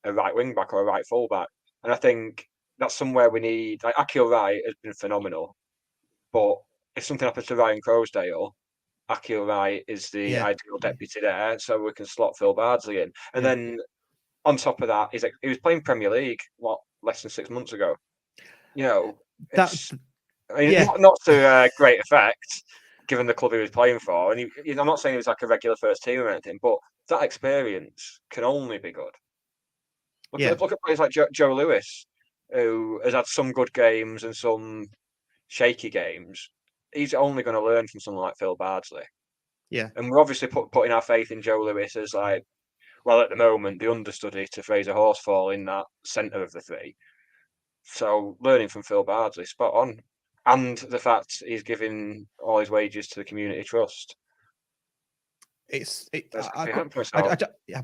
a right wing back or a right full back. And I think that's somewhere we need. Like Akil Wright has been phenomenal, but if something happens to Ryan Croasdale, Akil Wright is the Yeah. ideal deputy there, so we can slot Phil Bardsley in. And Yeah. then on top of that, he was playing Premier League, less than 6 months ago? You know, That's I mean, yeah. not to great effect, given the club he was playing for. And I'm not saying he was like a regular first team or anything, but that experience can only be good. Look at players like Joe Lewis, who has had some good games and some shaky games. He's only going to learn from someone like Phil Bardsley. Yeah. And we're obviously putting our faith in Joe Lewis as like, well, at the moment, the understudy to Fraser Horsfall in that centre of the three. So learning from Phil Bardsley, spot on. And the fact he's giving all his wages to the community trust. Happy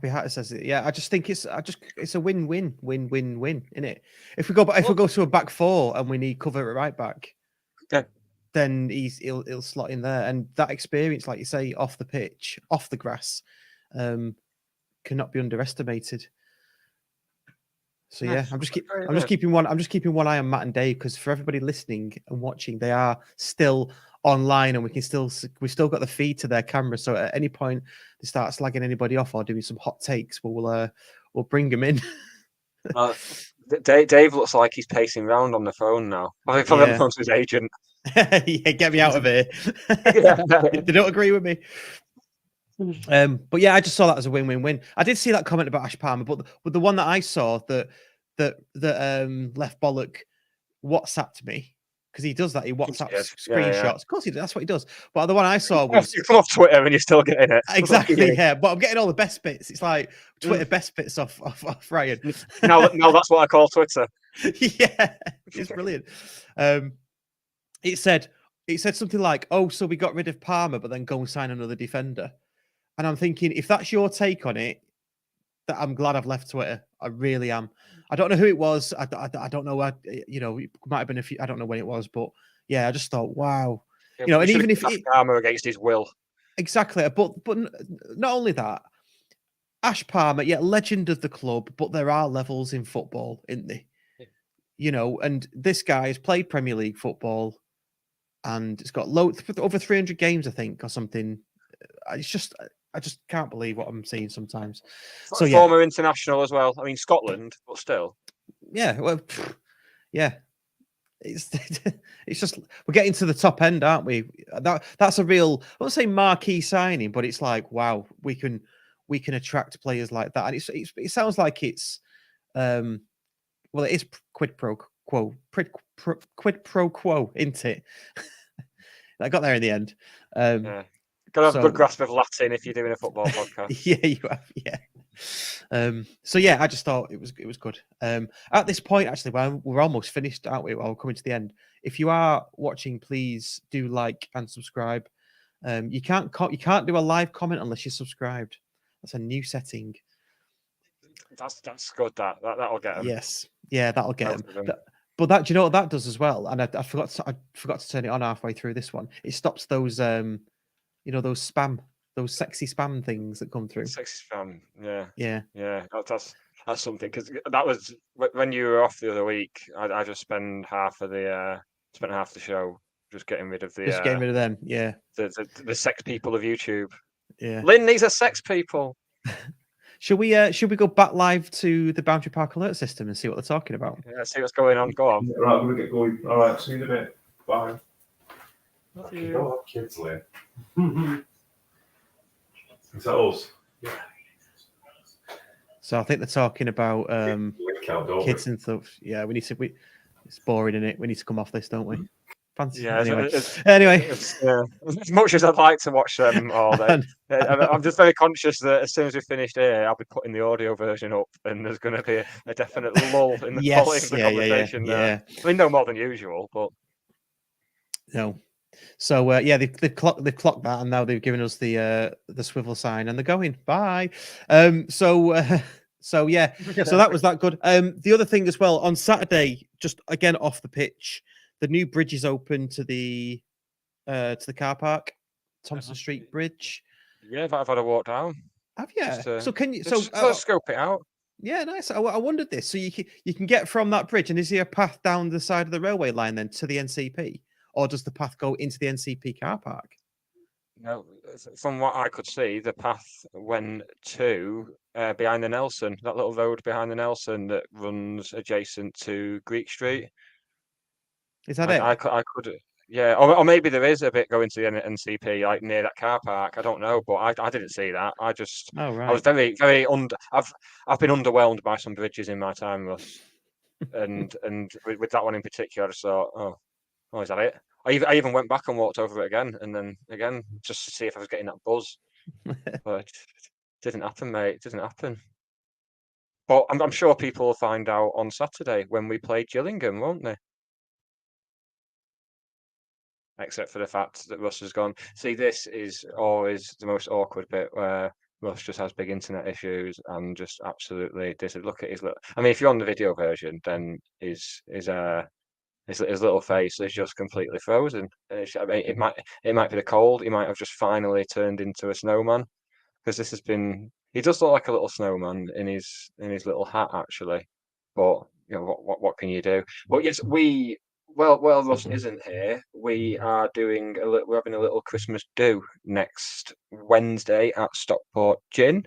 Hatter says it. Yeah, I just think it's a win-win, isn't it? If we go to a back four and we need cover at right back, then he'll slot in there. And that experience, like you say, off the pitch, off the grass, cannot be underestimated. So yeah, I'm just keeping one eye on Matt and Dave, because for everybody listening and watching, they are still online, and we've still got the feed to their camera. So at any point they start slagging anybody off or doing some hot takes, we'll bring them in. Dave looks like he's pacing around on the phone now. I think probably on to his agent. Yeah, get me out of here. They don't agree with me. But yeah, I just saw that as a win-win-win. I did see that comment about Ash Palmer, but the one that I saw that left Bollock WhatsApped me, because he does that. He WhatsApps screenshots. Yeah. Of course he does. That's what he does. But the one I saw was you come off Twitter and you're still getting it. Exactly. Yeah, but I'm getting all the best bits. It's like Twitter best bits off Ryan. No, that's what I call Twitter. Yeah, it's brilliant. It said something like, "Oh, so we got rid of Palmer, but then go and sign another defender." And I'm thinking, if that's your take on it, that I'm glad I've left Twitter. I really am. I don't know who it was. I don't know. It might have been a few. I don't know when it was, but yeah, I just thought, wow. Yeah, and even if Palmer against his will, exactly. But not only that, Ash Palmer, legend of the club, but there are levels in football, isn't there? Yeah. And this guy has played Premier League football, and it's got over 300 games, I think, or something. I just can't believe what I'm seeing sometimes. So former international as well. I mean, Scotland, but still. Yeah, well, yeah. It's just we're getting to the top end, aren't we? That's a real, I won't say marquee signing, but it's like, wow, we can attract players like that, and it sounds like it's it is quid pro quo, isn't it? I got there in the end. Yeah. Got to have a good grasp of Latin if you're doing a football podcast. Yeah, you have. Yeah. So yeah, I just thought it was good. At this point, actually, we're almost finished, aren't we? Well, we're coming to the end. If you are watching, please do like and subscribe. You can't do a live comment unless you're subscribed. That's a new setting. That's good. That'll get them. Yes. Yeah, that'll get them. But do you know what that does as well? And I forgot to turn it on halfway through this one. It stops those those sexy spam things that come through. Sexy spam, yeah. That's something, because that was when you were off the other week. I just spent half the show just getting rid of getting rid of them. Yeah, the sex people of YouTube. Yeah, Lynn, these are sex people. Should we go back live to the Boundary Park alert system and see what they're talking about? Yeah, see what's going on. Go on. Right, I'm gonna get going. All right, see you in a bit. Bye. Love you. Don't have kids, Lynn. Is that us? Yeah. So I think they're talking about kids and stuff. Yeah, it's boring, isn't it? We need to come off this, don't we? Fancy. Yeah. Anyway. As much as I'd like to watch them all day, I'm just very conscious that as soon as we finished here, I'll be putting the audio version up, and there's going to be a definite lull in the quality of the conversation. Yeah. I mean, no more than usual, but no. So they've clocked that, and now they've given us the swivel sign, and they're going bye. So that was that good. The other thing as well, on Saturday, just again off the pitch, the new bridge is open to the car park, Thompson Street Bridge. Yeah, I've had a walk down. Have you? So can you? Let's scope it out. Yeah, nice. I wondered this. So you can get from that bridge, and is there a path down the side of the railway line then to the NCP? Or does the path go into the NCP car park? No, from what I could see, the path went to behind the Nelson, that little road behind the Nelson that runs adjacent to Greek Street. Is that it? I could, yeah, or maybe there is a bit going to the NCP, like near that car park. I don't know, but I didn't see that. I Oh, was right. very under. I've been underwhelmed by some bridges in my time, Russ, and with that one in particular, I just thought, oh, is that it? I even went back and walked over it again, and then again just to see if I was getting that buzz, but it didn't happen, mate. It didn't happen. But I'm sure people will find out on Saturday when we play Gillingham, won't they? Except for the fact that Russ has gone. See, this is always the most awkward bit where Russ just has big internet issues and just absolutely look at his little. I mean, if you're on the video version, then his little face is just completely frozen. I mean, it might be the cold. He might have just finally turned into a snowman because this has been. He does look like a little snowman in his little hat, actually. But you know what can you do? But yes, well, Russ isn't here. We are doing we're having a little Christmas do next Wednesday at Stockport Gin.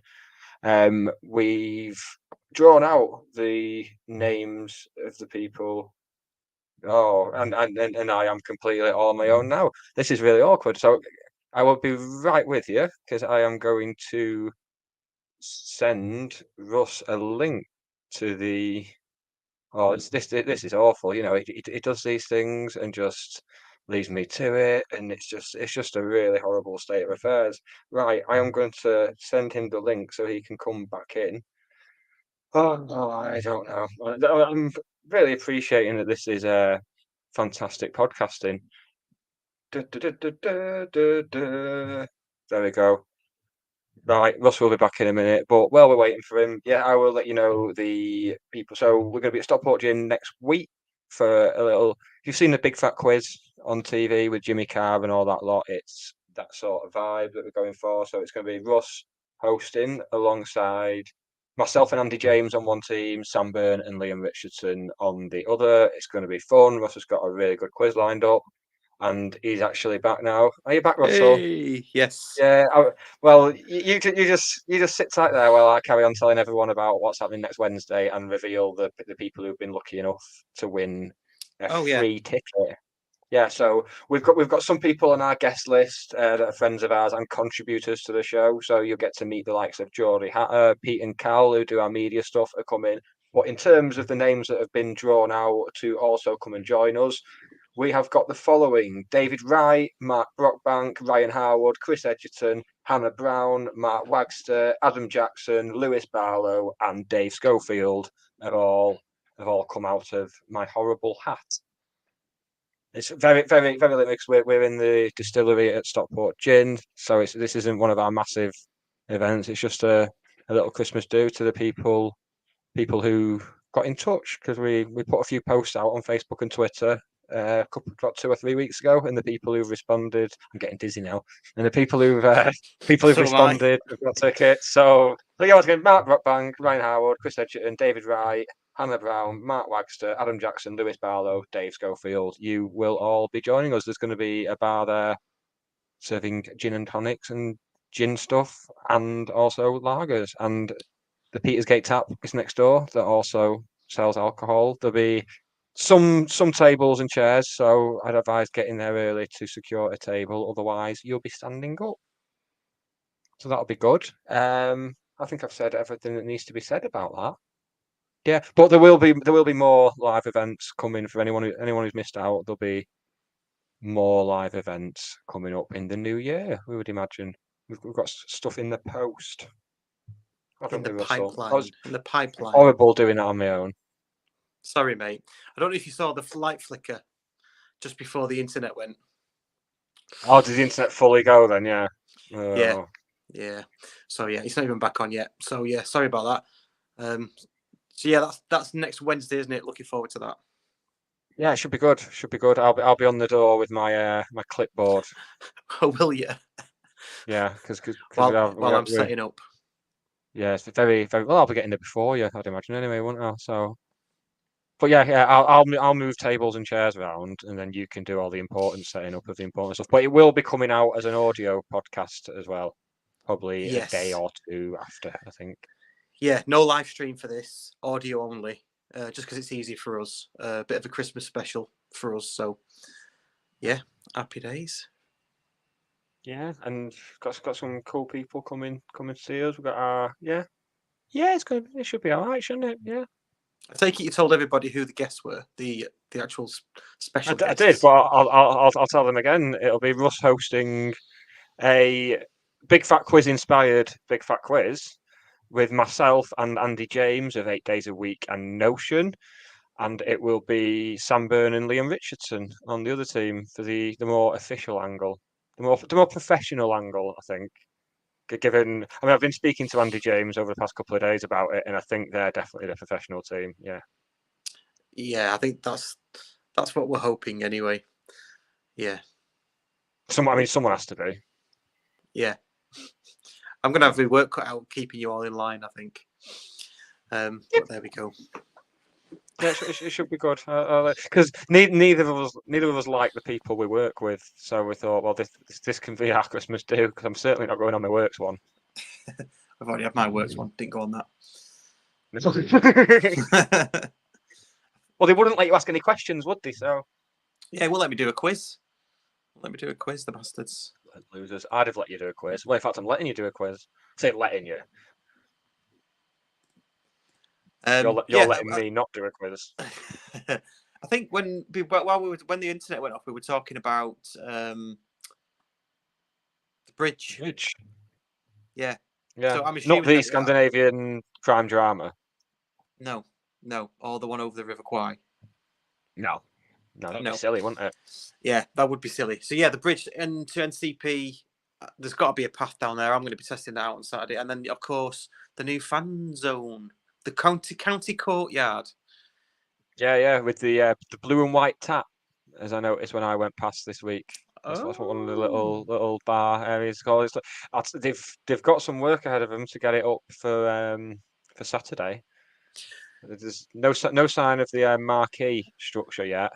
We've drawn out the names of the people. Oh, and I am completely all on my own now. This is really awkward. So I will be right with you because I am going to send Russ a link to the. Oh, this is awful. You know, he does these things and just leaves me to it, and it's just a really horrible state of affairs. Right, I am going to send him the link so he can come back in. Oh, no, I don't know. I'm really appreciating that this is fantastic podcasting. There we go. Right, Russ will be back in a minute, but while we're waiting for him, yeah, I will let you know the people. So we're going to be at Stockport Gym next week for a little. You've seen the big fat quiz on TV with Jimmy Carr and all that lot. It's that sort of vibe that we're going for. So it's going to be Russ hosting alongside myself and Andy James on one team, Sam Byrne and Liam Richardson on the other. It's going to be fun. Russ has got a really good quiz lined up, and he's actually back now. Are you back, Russell? Hey, yes. Yeah, well, you just sit tight there while I carry on telling everyone about what's happening next Wednesday and reveal the people who've been lucky enough to win a free ticket. Yeah, so we've got some people on our guest list that are friends of ours and contributors to the show. So you'll get to meet the likes of Geordie Hatter, Pete and Cal, who do our media stuff, are coming. But in terms of the names that have been drawn out to also come and join us, we have got the following: David Wright, Mark Brockbank, Ryan Harwood, Chris Edgerton, Hannah Brown, Mark Wagster, Adam Jackson, Lewis Barlow, and Dave Schofield have all come out of my horrible hat. It's very, very, very limited. We're in the distillery at Stockport Gin, so this isn't one of our massive events. It's just a little Christmas do to the people who got in touch, because we put a few posts out on Facebook and Twitter about 2 or 3 weeks ago, and the people who've responded, I'm getting dizzy now, and the people who've responded have got tickets. So yeah, once again, Mark Rockbank, Ryan Howard, Chris Edgerton, David Wright, Hannah Brown, Mark Wagster, Adam Jackson, Lewis Barlow, Dave Schofield. You will all be joining us. There's going to be a bar there serving gin and tonics and gin stuff, and also lagers. And the Petersgate tap is next door that also sells alcohol. There'll be some tables and chairs, so I'd advise getting there early to secure a table. Otherwise, you'll be standing up. So that'll be good. I think I've said everything that needs to be said about that. Yeah, but there will be more live events coming for anyone who's missed out. There'll be more live events coming up in the new year, we would imagine. We've got stuff in the post. In the pipeline. I was in the pipeline. horrible doing that on my own. Sorry, mate. I don't know if you saw the light flicker just before the internet went. Oh, did the internet fully go then? Yeah. Oh. Yeah. So yeah, it's not even back on yet. So yeah, sorry about that. So yeah, that's next Wednesday, isn't it? Looking forward to that. Yeah, it should be good. Should be good. I'll be on the door with my my clipboard. Oh, will you? Yeah, because while I'm setting up. Yeah, it's very, very well. I'll be getting there before you, I'd imagine, anyway, won't I? So But yeah, I'll move tables and chairs around, and then you can do all the important setting up of the important stuff. But it will be coming out as an audio podcast as well, probably a day Yes. or two after, I think. Yeah, no live stream for this, audio only, just because it's easy for us. A bit of a Christmas special for us. So, yeah, happy days. Yeah, and got some cool people coming to see us. We've got our it should be all right, shouldn't it? Yeah. I take it you told everybody who the guests were, the actual special I guests. did, but I'll tell them again. It'll be Russ hosting a Big Fat Quiz inspired Big Fat Quiz with myself and Andy James of 8 Days a Week and Notion, and it will be Sam Byrne and Liam Richardson on the other team for the more official angle, the more professional angle, I think. Given, I mean, I've been speaking to Andy James over the past couple of days about it, and I think they're definitely the professional team. Yeah. Yeah, I think that's what we're hoping anyway. Yeah. Someone has to be. Yeah. I'm gonna have my work cut out keeping you all in line, I think. But there we go. Yeah, it should be good. Because neither of us like the people we work with, so we thought, well, this can be our Christmas do. Because I'm certainly not going on my works one. I've already had my works one. Didn't go on that. Well, they wouldn't let you ask any questions, would they? So yeah, well, let me do a quiz. The bastards. Losers. I'd have let you do a quiz. Well, in fact, I'm letting you do a quiz. Say letting you. You're letting me not do a quiz. I think when the internet went off, we were talking about the bridge. Yeah. So I'm assuming not the Scandinavian crime drama. No, or the one over the River Kwai. No, that'd be silly, wouldn't it? Yeah, that would be silly. So yeah, the bridge and to NCP, there's got to be a path down there. I'm going to be testing that out on Saturday, and then of course the new fan zone, the county courtyard. Yeah, with the blue and white tap, as I noticed when I went past this week. That's what one of the little bar areas called. They've got some work ahead of them to get it up for Saturday. There's no sign of the marquee structure yet,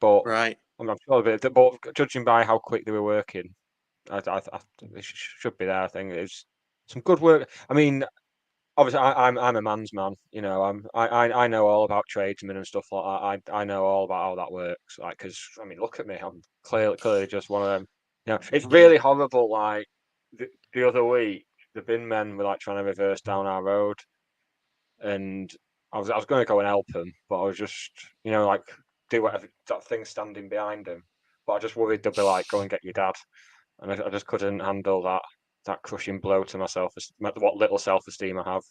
but right. I'm sure of it. But judging by how quick they were working, I they should be there. I think it's some good work. I mean, obviously, I'm a man's man. You know, I know all about tradesmen and stuff like that. I know all about how that works. Like, because I mean, look at me. I'm clearly just one of them. You know, it's really horrible. Like the other week, the bin men were like trying to reverse down our road, and I was going to go and help them, but I was just, you know, like do whatever that thing standing behind him. But I just worried they'd be like, "Go and get your dad," and I just couldn't handle that crushing blow to myself, what little self-esteem I have.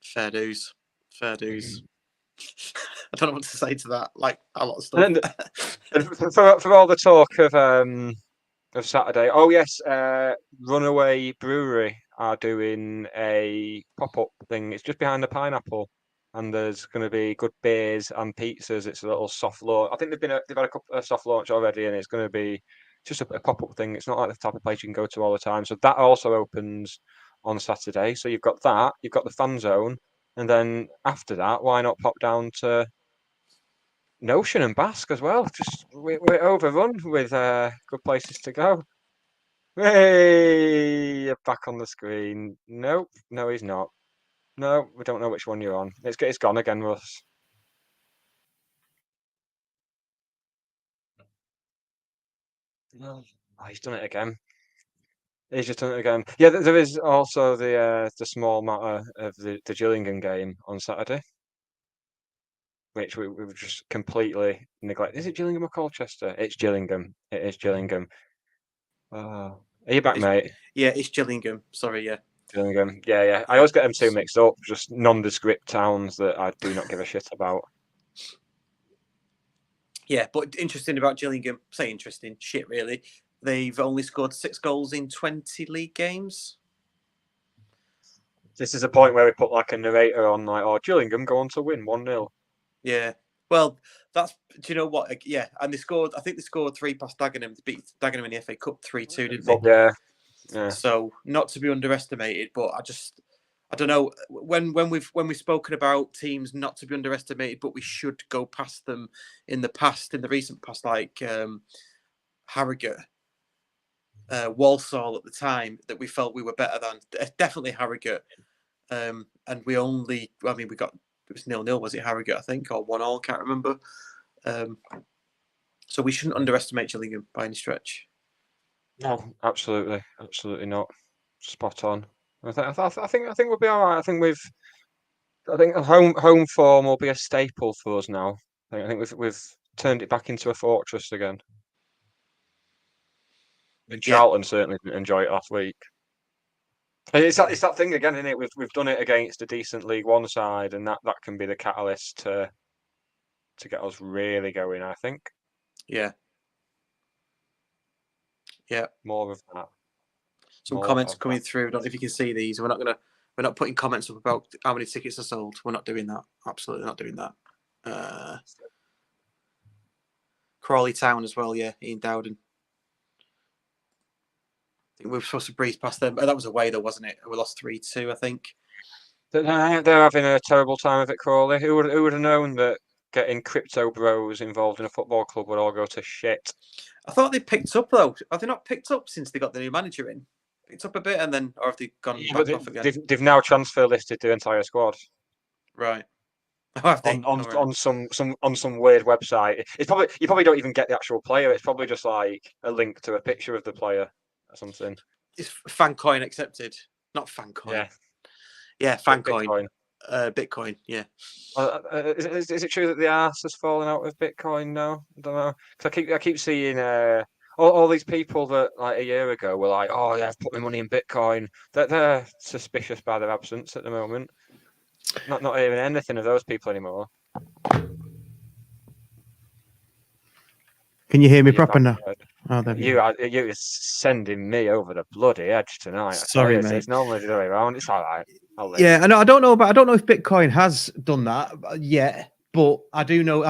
Fair dues. I don't know what to say to that. Like a lot of stuff. And for all the talk of Saturday, oh yes, Runaway Brewery are doing a pop-up thing. It's just behind the Pineapple, and there's going to be good beers and pizzas. It's a little soft launch. I think they've had a soft launch already, and it's going to be just a pop-up thing. It's not like the type of place you can go to all the time. So that also opens on Saturday. So you've got that, you've got the fan zone, and then after that, why not pop down to Notion and Basque as well? Just we're overrun with good places to go. Hey, you're back on the screen. Nope, no, he's not. No, we don't know which one you're on. It's gone again, Russ. No, he's done it again. He's just done it again. Yeah, there is also the small matter of the Gillingham game on Saturday, which we've just completely neglected. Is it Gillingham or Colchester? It's Gillingham. It is Gillingham. Are you back, mate? Yeah, it's Gillingham. Sorry, yeah. Gillingham. Yeah. I always get them two mixed up. Just nondescript towns that I do not give a shit about. Yeah, but interesting about Gillingham. Say interesting. Shit, really. They've only scored 6 goals in 20 league games. This is a point where we put like a narrator on, like, "Oh, Gillingham go on to win 1-0." Yeah. Well, that's. Do you know what? Yeah, and they scored. I think they scored 3 past Dagenham. They beat Dagenham in the FA Cup 3-2, didn't they? Yeah. So not to be underestimated, but I I don't know when we've spoken about teams not to be underestimated, but we should go past them in the recent past, like Harrogate, Walsall at the time, that we felt we were better than. Definitely Harrogate, and we only. I mean, it was 0-0. Was it Harrogate? I think, or 1-1. Can't remember. So we shouldn't underestimate Gillingham by any stretch. No, absolutely not. Spot on. I think we'll be all right. I think home form will be a staple for us now. I think we've turned it back into a fortress again. And Charlton certainly didn't enjoy it last week. And it's that thing again, isn't it? We've done it against a decent League One side, and that can be the catalyst to get us really going, I think. Yeah. More of that. Some comments coming through. I don't know if you can see these. We're not putting comments up about how many tickets are sold. We're not doing that. Absolutely not doing that. Crawley Town as well, yeah. Ian Dowden. I think we were supposed to breeze past them. That was away though, wasn't it? We lost 3-2, I think. They're having a terrible time of it, Crawley. Who would have known that getting crypto bros involved in a football club would all go to shit? I thought they picked up though. Have they not picked up since they got the new manager in? Picked up a bit, and then, or have they gone back off again? They've now transfer listed the entire squad. Right. On some weird website. It's probably, you probably don't even get the actual player. It's probably just like a link to a picture of the player or something. Is Fancoin accepted? Not Fancoin. Yeah, Fancoin. Bitcoin. Yeah. Is it true that the arse has fallen out of Bitcoin now? I don't know. Because I keep seeing all these people that like a year ago were like, oh yeah, I've put my money in Bitcoin. They're suspicious by their absence at the moment. Not hearing anything of those people anymore. Can you hear me proper now? Oh, you're sending me over the bloody edge tonight. Sorry, mate. It's normally the other way around. It's all right. Yeah, I don't know if Bitcoin has done that yet, but I do know.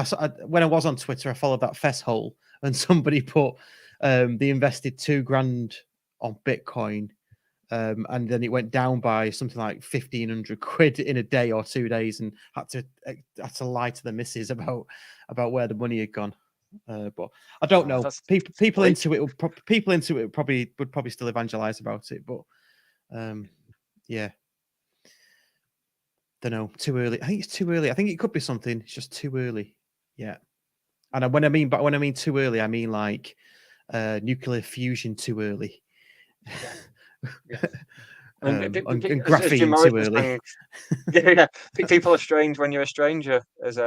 When I was on Twitter, I followed that fess hole, and somebody put they invested $2,000 on Bitcoin, and then it went down by something like 1,500 quid in a day or 2 days, and had to lie to the missus about where the money had gone. But I don't know. People into it would probably still evangelize about it, but yeah. Don't know. Too early. I think it's too early. I think it could be something. It's just too early. Yeah. And when I mean too early, I mean like nuclear fusion too early. Yeah. And graphene too early. Yeah. People are strange when you're a stranger, as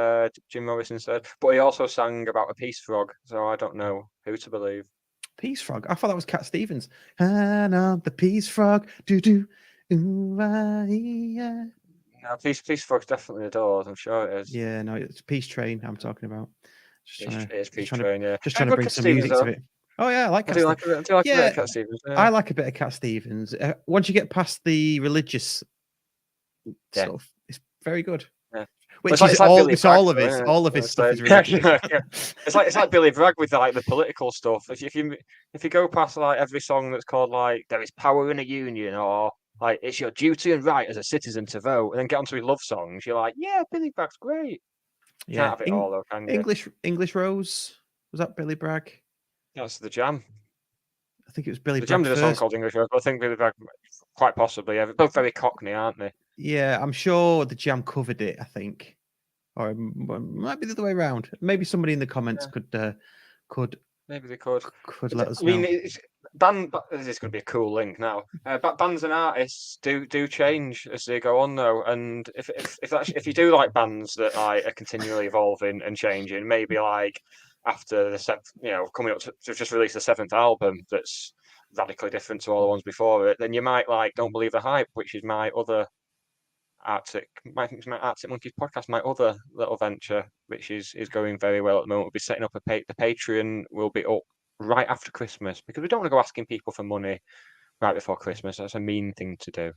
Jim Morrison said. But he also sang about a peace frog, so I don't know who to believe. Peace frog? I thought that was Cat Stevens. And on the peace frog, do. Yeah. No, Peace Frog's definitely the Doors. I'm sure it is. Yeah, no, it's Peace Train I'm talking about. It's Peace Train, yeah. Just trying to bring some music to it. Oh yeah, I like Cat Stevens. Do you like a bit of Cat Stevens? Yeah. I like a bit of Cat Stevens. Once you get past the religious stuff, it's very good. Yeah. Which is all of his stuff is religious. It's like Billy Bragg with like the political stuff. If you go past like every song that's called like "There is power in a union" or like "It's your duty and right as a citizen to vote," and then get onto his love songs, you're like, yeah, Billy Bragg's great. Yeah, Can't have it all though, can you? English Rose, was that Billy Bragg? That's the Jam. I think it was Billy Bragg. The Jam did a song called English Rose, but I think Billy Bragg, quite possibly. Yeah, they're both very Cockney, aren't they? Yeah, I'm sure the Jam covered it. I think, or it might be the other way around. Maybe somebody in the comments could. Maybe they could let us know. I mean, this is going to be a cool link now. Bands and artists do change as they go on, though. And if you do like bands that like are continually evolving and changing, maybe like after coming up to just release the 7th album that's radically different to all the ones before it, then you might like Don't Believe the Hype, which is my other Arctic Monkeys podcast, my other little venture, which is going very well at the moment. We'll be setting up the Patreon will be up right after Christmas, because we don't want to go asking people for money right before Christmas. That's a mean thing to do.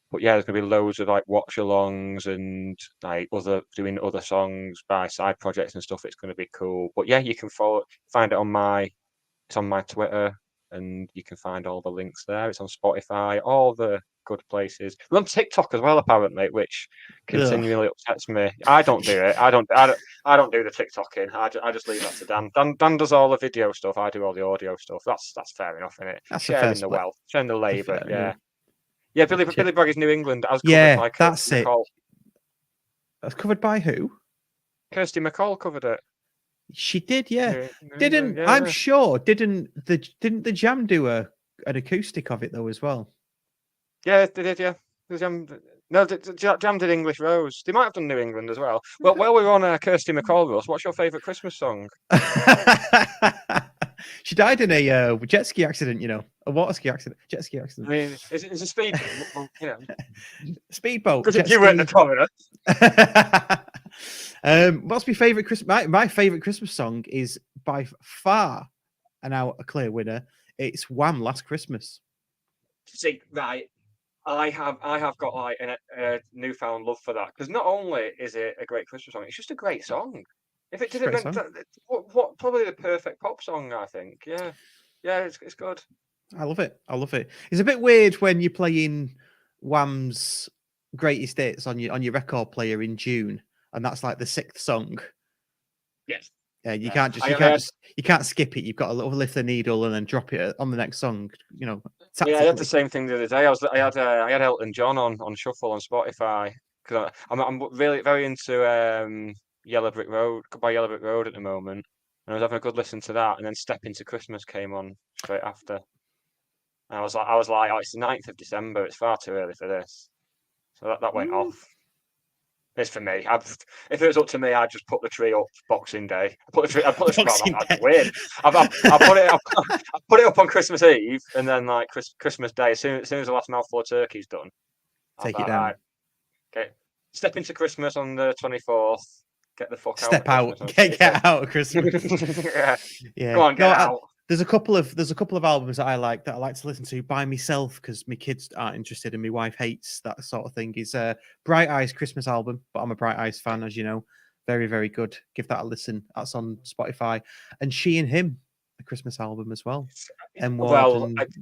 But yeah, there's going to be loads of like watch alongs and like doing other songs by side projects and stuff. It's going to be cool. But yeah, you can find it on my Twitter, and you can find all the links there. It's on Spotify, all the good places. We're on TikTok as well, apparently, which continually upsets me. I don't do it. I don't do the TikToking. I just leave that to Dan. Dan does all the video stuff. I do all the audio stuff. That's fair enough, isn't it? That's a fair Sharing the split. wealth, sharing the labour. fair, Yeah. Billy Bragg is New England. As covered Yeah, by that's Kirsty it. McCall. That's covered by who? Kirsty McCall covered it. She did, yeah. Yeah, I'm yeah. sure didn't the Jam do an acoustic of it though as well? Yeah, they did. Yeah, the Jam. No, the Jam did English Rose. They might have done New England as well. Well, while we're on Kirsty McCall, Russ, what's your favourite Christmas song? She died in a jet ski accident, a water ski accident, jet ski I accident, mean, it's a speed, speedboat. Because if jet you weren't the ski. coroner. What's my favorite Christmas? My favorite Christmas song is by far, and now a clear winner. It's Wham! Last Christmas. See, right. I have got like a newfound love for that because not only is it a great Christmas song, it's just a great song. If it didn't, Great song. what probably the perfect pop song, I think. Yeah, it's good. I love it. It's a bit weird when you're playing Wham's greatest hits on your record player in June, and that's like the 6th song. Yes. Yeah, you Yeah. can't you can't skip it. You've got to lift the needle and then drop it on the next song. Yeah, I had the same thing the other day. I had Elton John on shuffle on Spotify because I'm really very into Yellow Brick Road at the moment, and I was having a good listen to that, and then Step Into Christmas came on straight after. And I was like, oh, it's the 9th of December. It's far too early for this, so that went off. It's for me. If it was up to me, I'd just put the tree up Boxing Day. I put the tree. That's weird. I put it up on Christmas Eve, and then like Christmas Day. As soon as the last mouthful of turkey's done, Take it down. Right, okay, step into Christmas on the 24th. Get the fuck Step out. out. Get out of Christmas. Yeah. Go on, get out. There's a couple of albums that I like to listen to by myself because my kids aren't interested and my wife hates that sort of thing. Is Bright Eyes Christmas album, but I'm a Bright Eyes fan, as you know. Very, very good. Give that a listen. That's on Spotify. And She and Him, the Christmas album as well. And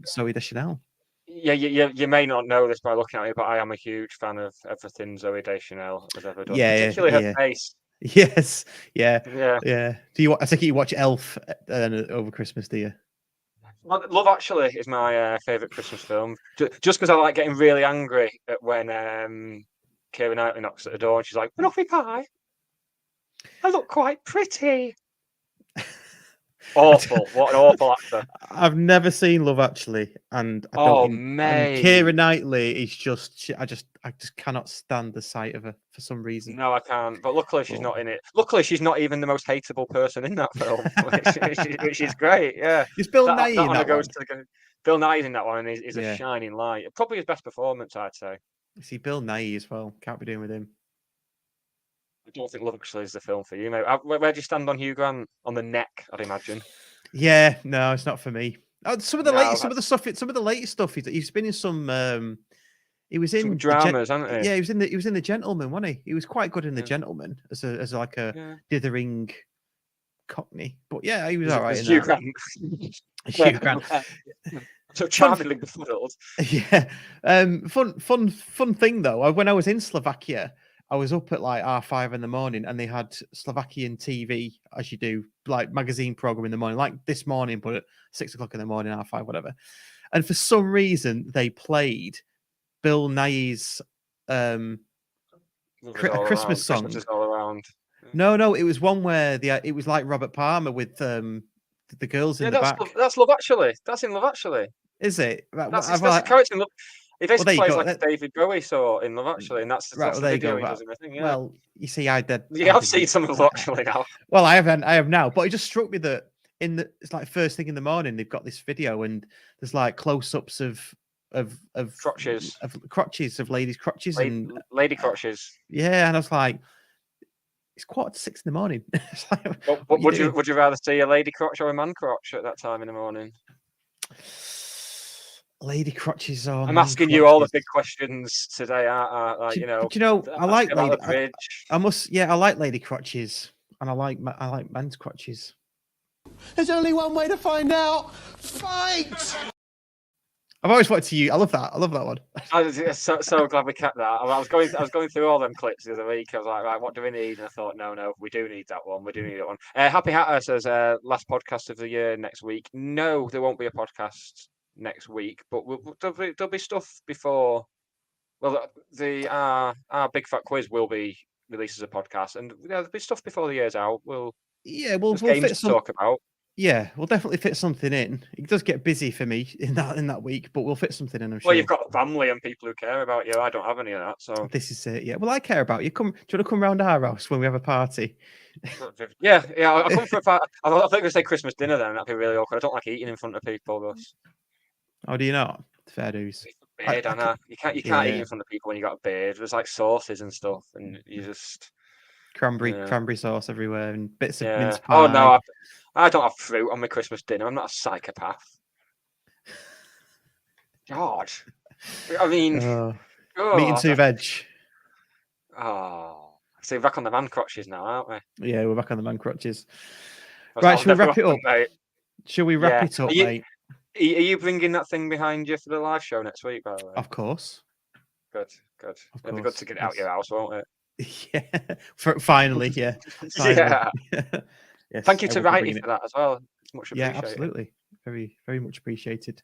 Zoe Deschanel. Yeah, you may not know this by looking at it, but I am a huge fan of everything Zoe Deschanel has ever done. Yeah, particularly her face. Yes, yeah. Yeah. I think you watch Elf over Christmas, do you? Love Actually is my favourite Christmas film. Just because I like getting really angry at when Keira Knightley knocks at the door and she's like, "Muffy pie, I look quite pretty." Awful! What an awful actor. I've never seen Love Actually, and I don't. Mate. And Keira Knightley is just. I just cannot stand the sight of her for some reason. No, I can't. But luckily, she's not in it. Luckily, she's not even the most hateable person in that film, which is great. Yeah. Is Bill Nighy in that one? Bill Nighy's in that one, and he's a shining light. Probably his best performance, I'd say. See, Bill Nighy as well. Can't be doing with him. I don't think Love Actually is the film for you, mate. Where do you stand on Hugh Grant? On the neck, I'd imagine. Yeah, no, it's not for me. Some of the latest stuff. He's been in some. He was in some dramas, hasn't he? Yeah, he was in The Gentleman, wasn't he? He was quite good in The Gentleman as like a dithering Cockney. But yeah, he was all right. Hugh Grant. Hugh Grant. So charmingly befuddled. Yeah. Fun thing though. When I was in Slovakia, I was up at like 5:30 in the morning, and they had Slovakian TV, as you do, like magazine program in the morning, like this morning, but at 6:00 in the morning, 5:30, whatever. And for some reason, they played Bill Nighy's Christmas song. Christmas is all around. No, it was one where it was like Robert Palmer with the girls in the back. That's Love Actually. That's in Love Actually. Is it? That's a character in Love. He basically plays like a David Bowie saw in Love Actually, and that's the video he does in the thing. Yeah. Well, you see, I've seen some of Love Actually now. Well, I have now, but it just struck me that it's like first thing in the morning, they've got this video, and there's like close-ups of crotches, of ladies' crotches, and lady crotches. Yeah, and I was like, it's 5:45 in the morning. Would you rather see a lady crotch or a man crotch at that time in the morning? Lady crotches are. I'm asking you all the big questions today. I like lady. I like lady crotches, and I like men's crotches. There's only one way to find out. Fight! I've always wanted to use. I love that. I love that one. I was so glad we kept that. I was going through all them clips the other week. I was like, right, what do we need? And I thought, no, we do need that one. We do need that one. Happy Hatter says, last podcast of the year next week. No, there won't be a podcast next week, but there'll be stuff before. Well, our Big Fat Quiz will be released as a podcast, and there'll be stuff before the year's out. We'll We'll games fit to some. talk about. Yeah, we'll definitely fit something in. It does get busy for me in that week, but we'll fit something in. I'm sure. Well, you've got family and people who care about you. I don't have any of that, so This is it. Yeah. Well, I care about you. Do you want to come round our house when we have a party? yeah. I'll come for a party. I thought you were going to say Christmas dinner then. That'd be really awkward. I don't like eating in front of people. Gus. Oh, do you not? Fair dues. Beard, I know. You can't eat in front of people when you got a beard. There's like sauces and stuff, and you just cranberry sauce everywhere and bits of mince pie. Oh no, I don't have fruit on my Christmas dinner. I'm not a psychopath. God, I mean, meat and two veg. Oh, so we're back on the man crotches now, aren't we? Yeah, we're back on the man crotches. Right, should we wrap it up? Mate. Shall we wrap it up, mate? Are you bringing that thing behind you for the live show next week, by the way? Of course. Good. It'll be good to get it out your house, won't it? Yeah. Finally, yeah. Finally. Yeah. Yes, Thank you to Righty for that as well. It's much appreciated. Yeah, absolutely. Very, very much appreciated.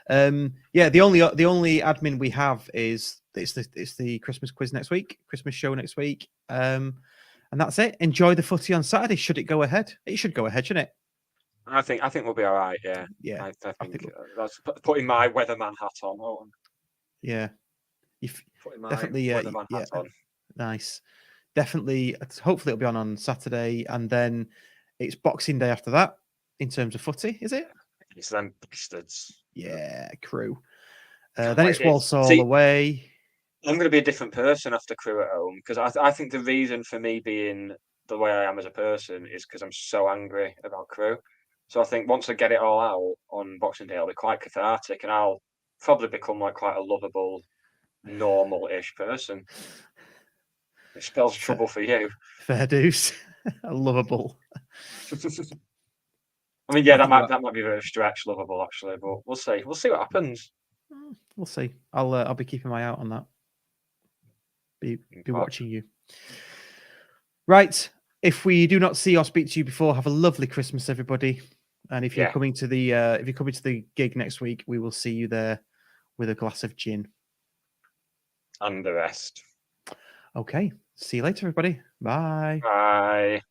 The only admin we have is it's the Christmas quiz next week, Christmas show next week. And that's it. Enjoy the footy on Saturday. Should it go ahead? It should go ahead, shouldn't it? I think we'll be all right. Yeah. Yeah. I think that's putting my weatherman hat on. Yeah. Definitely. Weatherman hat on. Nice. Definitely. Hopefully it'll be on Saturday, and then it's Boxing Day after that. In terms of footy, is it? It's them bastards. Yeah, Crew. Then it's Walsall away. I'm going to be a different person after Crew at home, because I think the reason for me being the way I am as a person is because I'm so angry about Crew. So I think once I get it all out on Boxing Day, I'll be quite cathartic, and I'll probably become like quite a lovable, normal-ish person. It spells trouble for you. Fair dues. Lovable. I mean, yeah, that might be a very stretch, lovable actually, but we'll see. We'll see what happens. We'll see. I'll be keeping my eye out on that. Be watching you. Right. If we do not see or speak to you before, have a lovely Christmas, everybody. And if you're coming to the gig next week, we will see you there with a glass of gin and the rest. Okay. See you later, everybody. Bye. Bye.